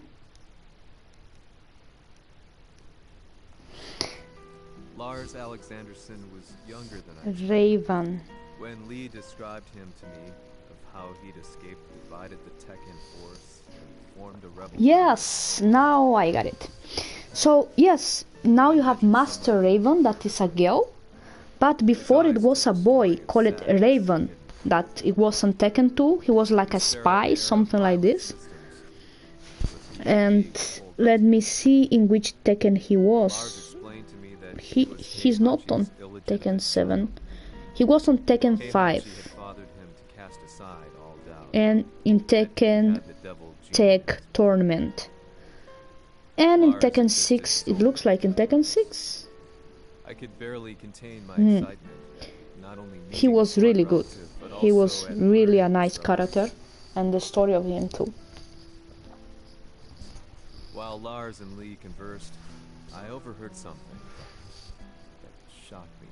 Lars Alexanderson was younger than I. Raven. When Lee described him to me, of how he'd escaped, divided the Tekken force, and formed a rebel. Yes, now I got it. So yes, now you have Master Raven, that is a girl, but before it was a boy called Raven, that it was on Tekken 2. He was like a spy, something like this. And let me see in which Tekken he was. He's not on Tekken 7. He was on Tekken 5. And in Tekken Tech Tournament. And in Tekken 6, it looks like in Tekken 6. I could barely contain my excitement. Not only he was really good. He was really a nice character, and the story of him too. While Lars and Lee conversed, I overheard something that shocked me.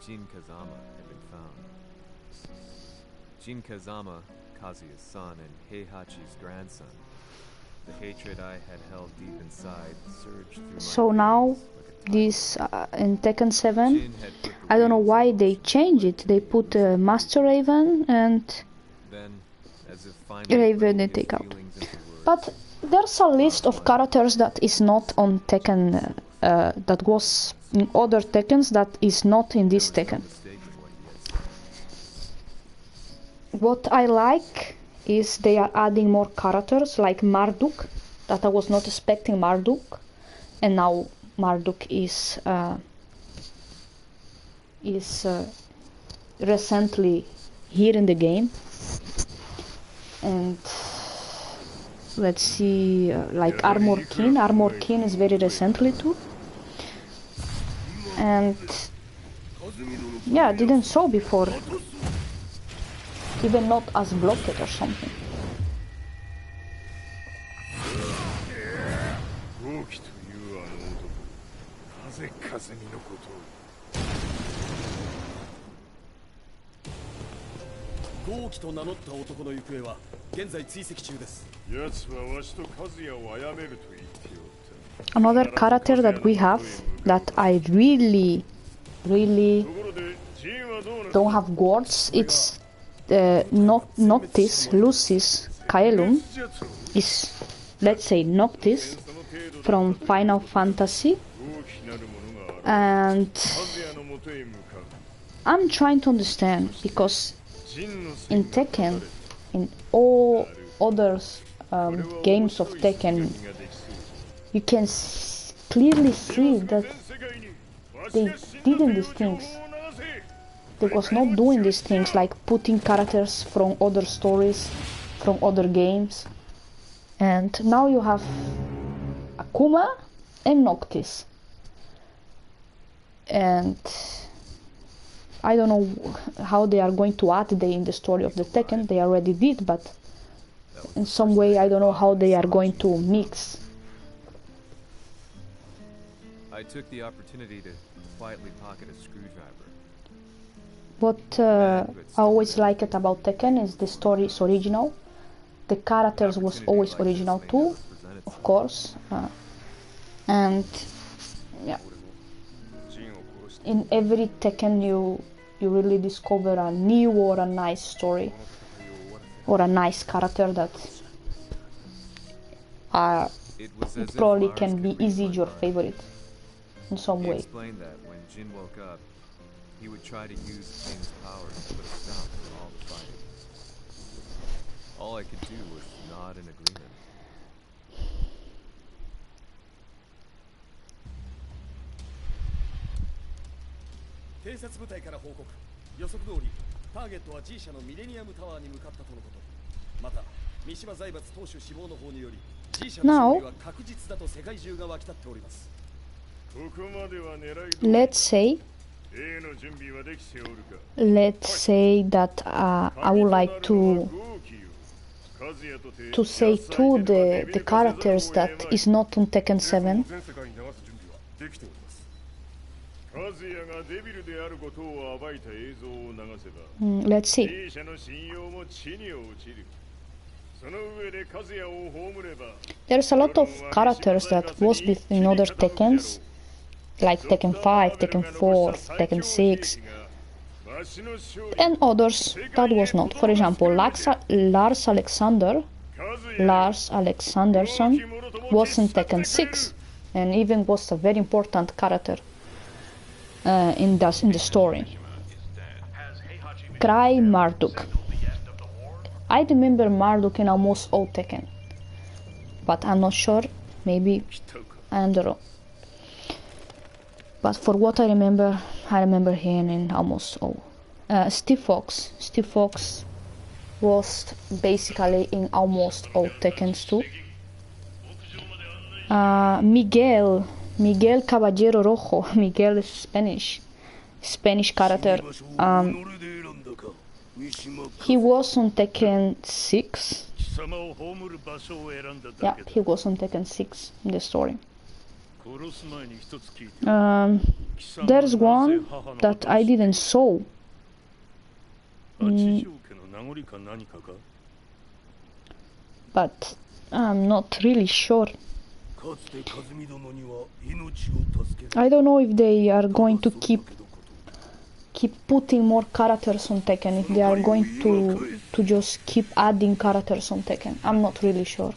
Jin Kazama had been found. Jin Kazama, Kazuya's son and Heihachi's grandson. The hatred I had held deep inside surged through my So now, this in Tekken 7, I don't know why they changed it. They put Master Raven and then, as if Raven they take out. But there's a list of characters that is not on Tekken, that was in other Tekkens, that is not in this Tekken. What I like is they are adding more characters like Marduk, that I was not expecting Marduk, and now Marduk is recently here in the game. And let's see, like Armor King is very recently too. And yeah, I didn't saw before, even not as blocked or something. Another character that we have that I really don't have words, it's Noctis Lucis Caelum, is, let's say, Noctis from Final Fantasy. And I'm trying to understand, because in Tekken, in all other games of Tekken, you can clearly see that they didn't these things. They was not doing these things, like putting characters from other stories, from other games. And now you have Akuma and Noctis. And I don't know how they are going to add in the story of the Tekken. They already did, but in some way I don't know how they are going to mix. I took the opportunity to quietly pocket a screwdriver. What I always liked about Tekken is the story is original. The characters was always original too, of course, and yeah. In every Tekken you really discover a new or a nice story or a nice character that it probably can be easy your favorite in some way. He explained that when Jin woke up, he would try to use King's powers to put a stop to all the fighting. All I could do was nod in agreement. 偵察部隊から報告。予測通り、ターゲットは G 社のミレニアムタワーに向かったとのこと。また、三島財閥当主死亡の方により、G 社の勝利は確実だと世界中が沸き立っております。Let's say that I would like to say to the characters that is not on Tekken 7. Let's see. There's a lot of characters that was in other Tekkens, like Tekken 5, Tekken 4, Tekken 6, and others that was not. For example, Lars Alexandersson was in Tekken 6 and even was a very important character in the story. Cry Marduk. I remember Marduk in almost all Tekken, but I'm not sure, maybe, I don't know. But for what I remember him in almost all. Steve Fox was basically in almost all Tekkens too. Miguel Caballero Rojo. Miguel is Spanish character. He was on Tekken 6. Yeah, he was on Tekken 6 in the story. There's one that I didn't saw. But I'm not really sure. I don't know if they are going to keep putting more characters on Tekken, if they are going to just keep adding characters on Tekken. I'm not really sure,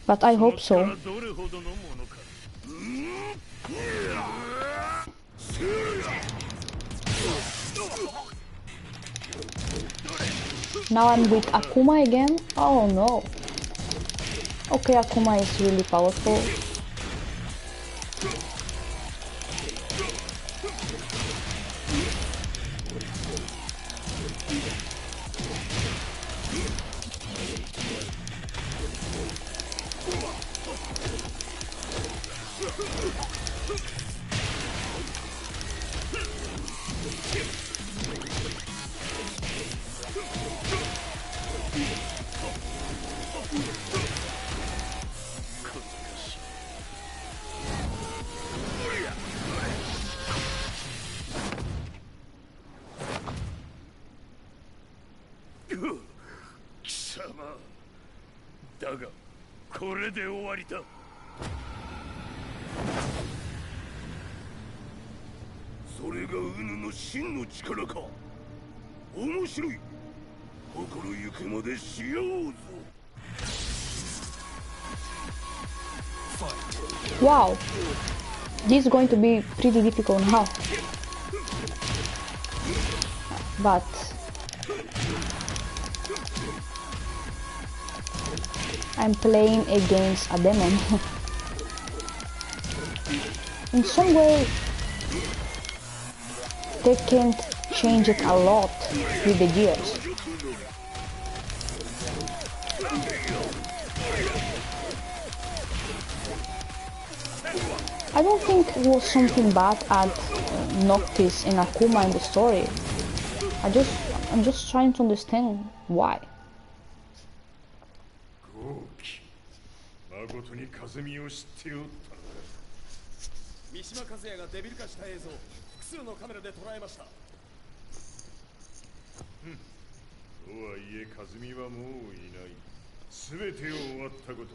but I hope so. Now I'm with Akuma again. Oh no. Okay, Akuma is really powerful. Wow, this is going to be pretty difficult now, but I'm playing against a demon. In some way, they can't change it a lot with the years. I don't think it was something bad I'd noticed in Akuma in the story. I'm just trying to understand why. 誠に和美を知っておったのか。三島和也がデビル化した映像、複数のカメラで捉えました。とはいえ和美はもういない。すべてを終わったこと。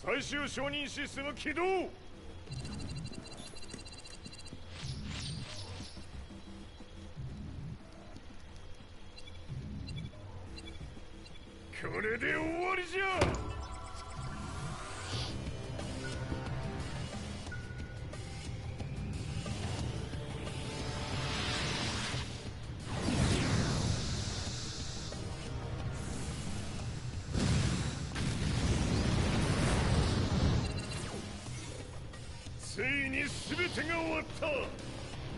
最終承認システム起動。これで終わりじゃ。ついに全てが終わった。こ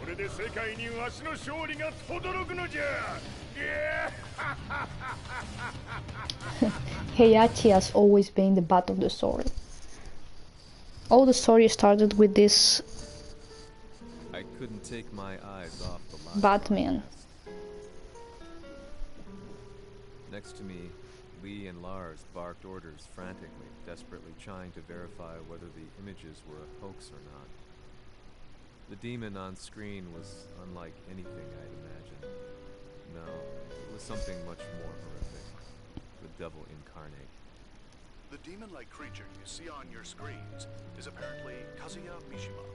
れで世界にわしの勝利が轟くのじゃ。Heihachi has always been the butt of the story. All the story started with this I couldn't take my eyes off the last Batman. Next to me, Lee and Lars barked orders frantically, desperately trying to verify whether the images were a hoax or not. The demon on screen was unlike anything I'd imagined. No, it was something much more horrific. The devil incarnate. The demon-like creature you see on your screens is apparently Kazuya Mishima,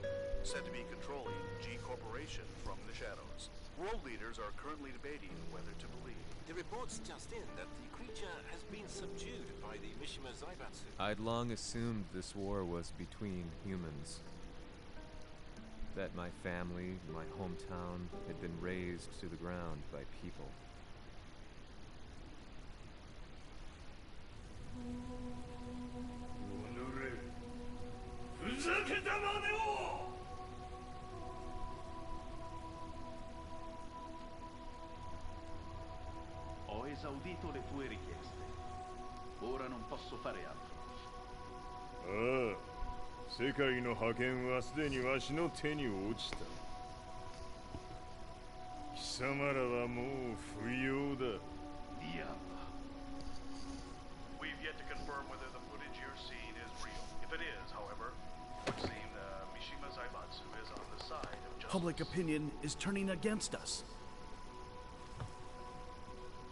said to be controlling G Corporation from the shadows. World leaders are currently debating whether to believe. The reports just in that the creature has been subdued by the Mishima Zaibatsu. I'd long assumed this war was between humans. That my family, my hometown, had been razed to the ground by people. Ho esaudito le tue richieste. Ora non posso fare altro. ああ、世界の覇権はすでにわしの手に落ちた。貴様らはもう不要だ。いや。We've yet to confirm whether the footage you're seeing is real. If it is, however, it would seem Mishima Zaibatsu is on the side of justice. Public opinion is turning against us.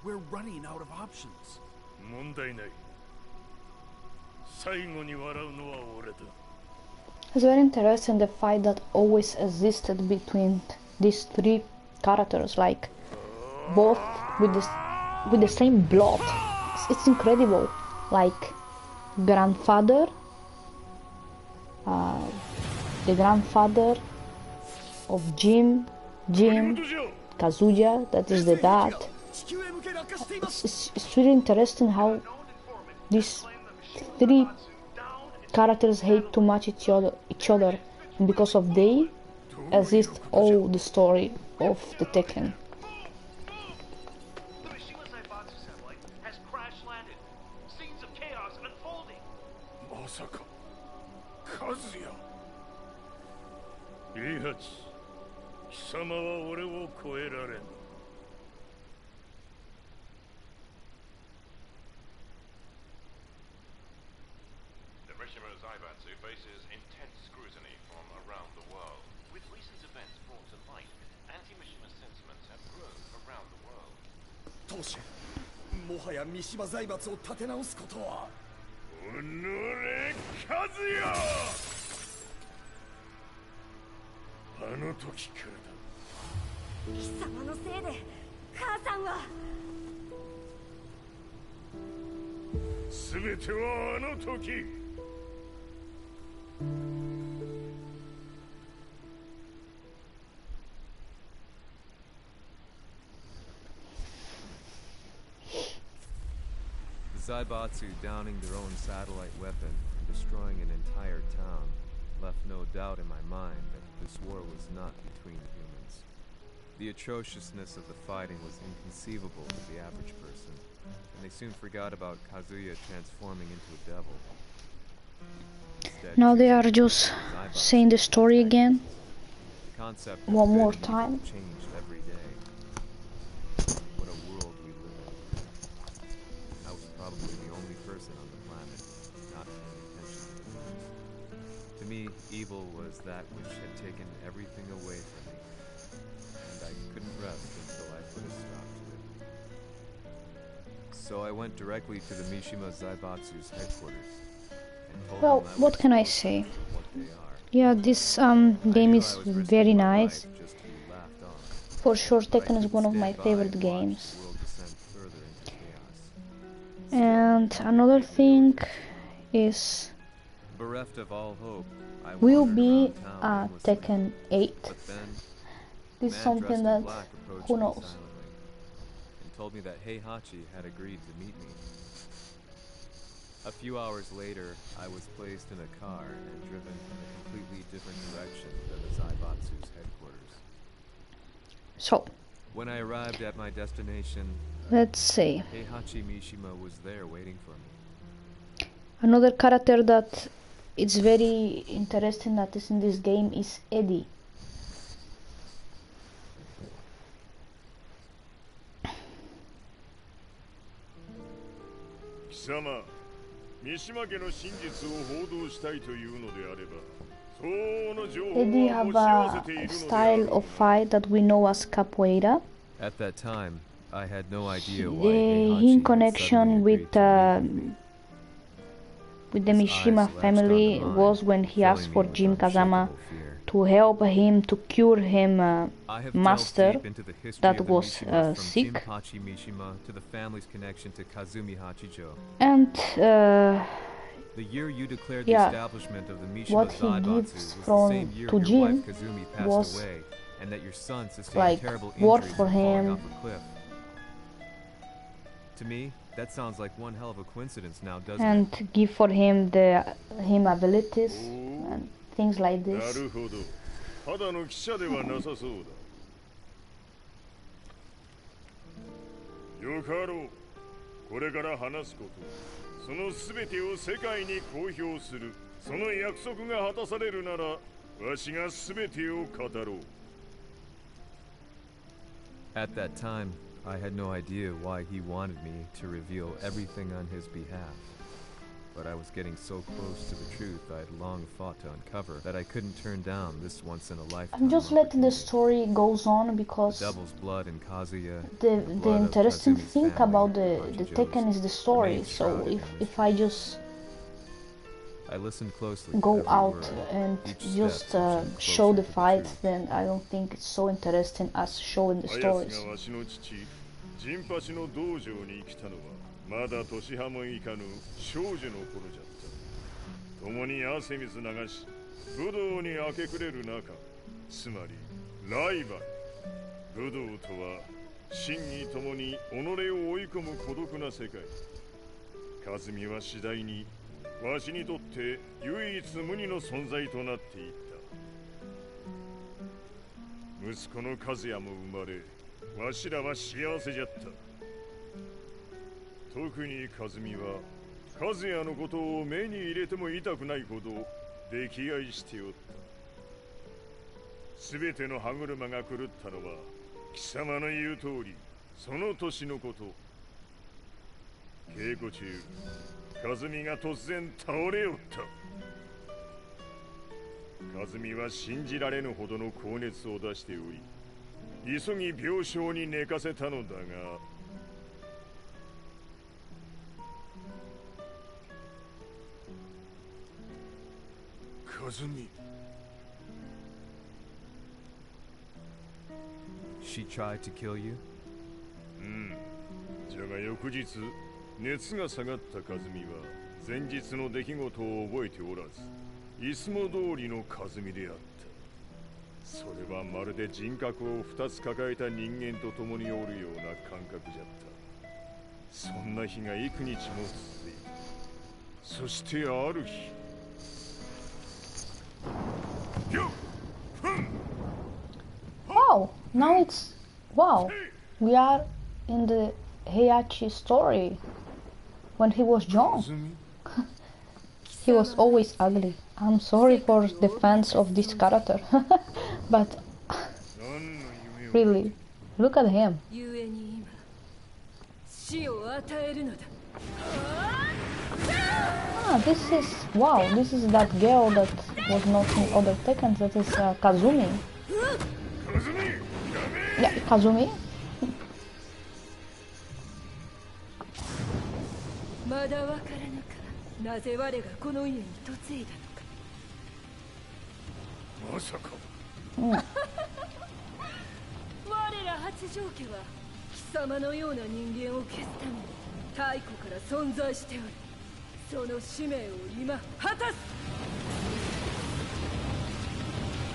We're running out of options. 問題ない。最後に笑うのは俺だ。It's very interesting the fight that always existed between these three characters, like both with the same blood. It's incredible. Like grandfather, the grandfather of Jim, Kazuya, that is the dad. It's really interesting how these three characters hate too much each other, and because of they exist all the story of the Tekken. The Mishima Zaibatsu satellite has crash landed. Scenes of chaos unfolding. まさか、和也。イハチ、貴様は俺を超えられん。The Mishima Zaibatsu faces intense scrutiny from around the world. With recent events brought to light, anti-Mishima sentiments have grown around the world. 当主、もはや三島財閥を立て直すことは。おのれ、和也。あの時からだ。貴様のせいで母さんは。全てはあの時。The Zaibatsu downing their own satellite weapon and destroying an entire town left no doubt in my mind that this war was not between humans. The atrociousness of the fighting was inconceivable to the average person, and they soon forgot about Kazuya transforming into a devil. Instead, that Now they choosing are just Zaibatsu saying the story again. the concept One of good more and evil time. changed every day. What a world we live in. I was probably the only person on the planet not paying attention to the news. To me, evil was that which had taken everything away from me, and I couldn't rest until I put a stop to it. So I went directly to the Mishima Zaibatsu's headquarters and told Well, them I what was can I exposed say? to what they are. Yeah, this game is very nice. Just to be laughed off. For sure, But I Tekken is couldn't one of my stand by favorite and watch games. the world descend further into chaos. And Still, another it made me thing open. is Bereft of all hope, I will wandered be around town a aimlessly. Tekken 8. But then, a This is man something dressed in that, black approached who me knows? silently and told me that Heihachi had agreed to meet me. A few hours later, I was placed in a car and driven in a completely different direction than the Zaibatsu's headquarters. So, When I arrived at my destination, let's see. Heihachi Mishima was there waiting for me. Another character that it's very interesting that is in this game is Eddie. Kisama, Mishima家の真実を報道したいというのであれば、相応の情報 Eddie は have 持ち合わせてい a るのであ style ろ of う fight that we know as capoeira. At that time, I had no idea why In Heihachi connection had with the Mishima family was when he asked for Jim Kazama to help him to cure him master that was sick. Mishima to the family's connection to Kazumi Hachijo. And The year you declared yeah, the establishment of the Mishima what he Zaibatsu gives was the from same year to your Jim wife Kazumi passed was away, and that your son sustained like terrible work injuries for from falling him. off a cliff. To me, that sounds like one hell of a coincidence now, doesn't and it? give for him him abilities and things like な this. るほど。ただの記者ではなさそうだ。よかろう。これから話すこと、そのすべてを世界に公表する。その約束が果たされるなら、わしがすべてを語ろう。At that time, I had no idea why he wanted me to reveal everything on his behalf. But I was getting so close to the truth I had long fought to uncover that I couldn't turn down this once-in-a-lifetime I'm just letting the opportunity. story goes on because The devil's blood in Kazuya, the blood of interesting Kazumi's thing family, about the Hachijo's, Tekken is the story. remained So shrouded in if I just I listened closely to go every out word, and each just step pushing show the closer to fight, truth. then I don't think it's so interesting as showing the 綾瀬 stories. がわしの父、ジンパシの道場に来たのは、まだ年派もいかぬ少女の頃じゃった。共に汗水流し、武道に明け暮れる中、つまりライバル。武道とは、真偽ともに己を追い込む孤独な世界。和美は次第に、わしにとって唯一無二の存在となっていった。息子の和也も生まれ、わしらは幸せじゃった。特に和美は和也のことを目に入れても痛くないほど溺愛しておった。すべての歯車が狂ったのは貴様の言う通りその年のこと。稽古中和美が突然倒れおった。和美は信じられぬほどの高熱を出しており、急ぎ病床に寝かせたのだが、和美。She tried to kill you? じゃが翌日、熱が下がった和美は前日の出来事を覚えておらず、いつも通りの和美であった。それはまるで人格を2つ抱えた人間と共におるような感覚じゃった。そんな日が幾日も続いた。そしてある日、Wow, now it's wow. We are in the Heihachi story when he was young. 貴 He was always ugly. I'm sorry for the fans of this character, but really, look at him. Ah, this is, wow, this is that girl that was not in other Tekken, that is Kazumi. Yeah, Kazumi.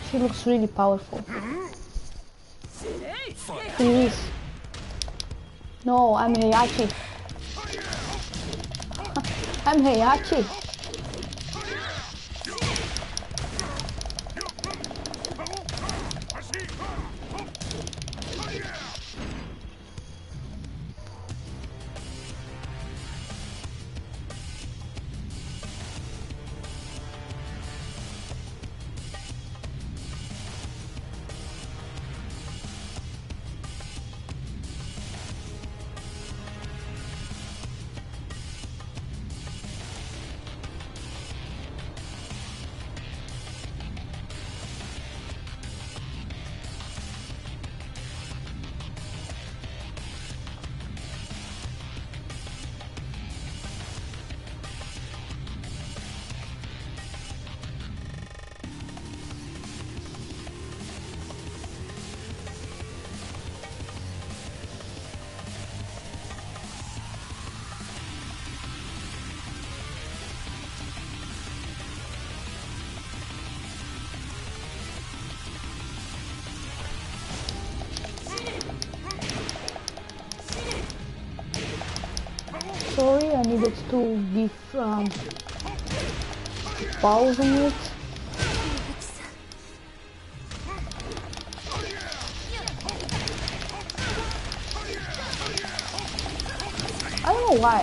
She looks really powerful. He is. No, I'm Heihachi. I'm Heihachi. Sorry, I needed to give pause on it. I don't know why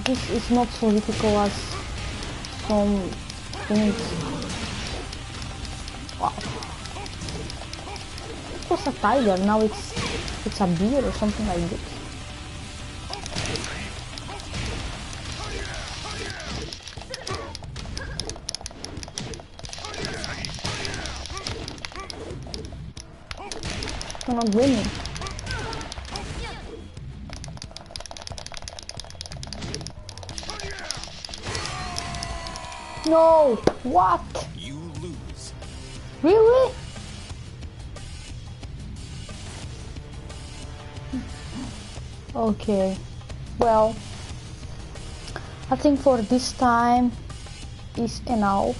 this is not so difficult as some things. Wow. It was a tiger, now it's a bear or something like this. I'm not winning. No! What? You lose. Really? Okay. Well, I think for this time is enough.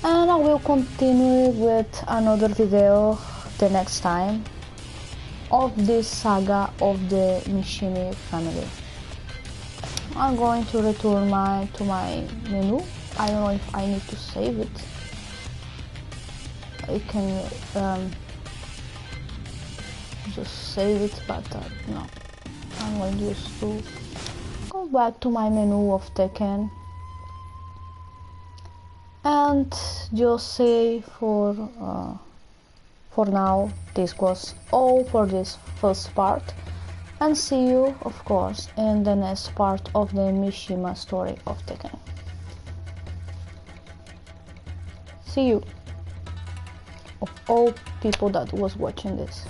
And I will continue with another video the next time of this saga of the Mishima family. I'm going to return to my menu. I don't know if I need to save it. I can just save it, but no. I'm going just to go back to my menu of Tekken and just say for now this was all for this first part, and see you of course in the next part of the Mishima story of Tekken. See you, of all people that was watching this.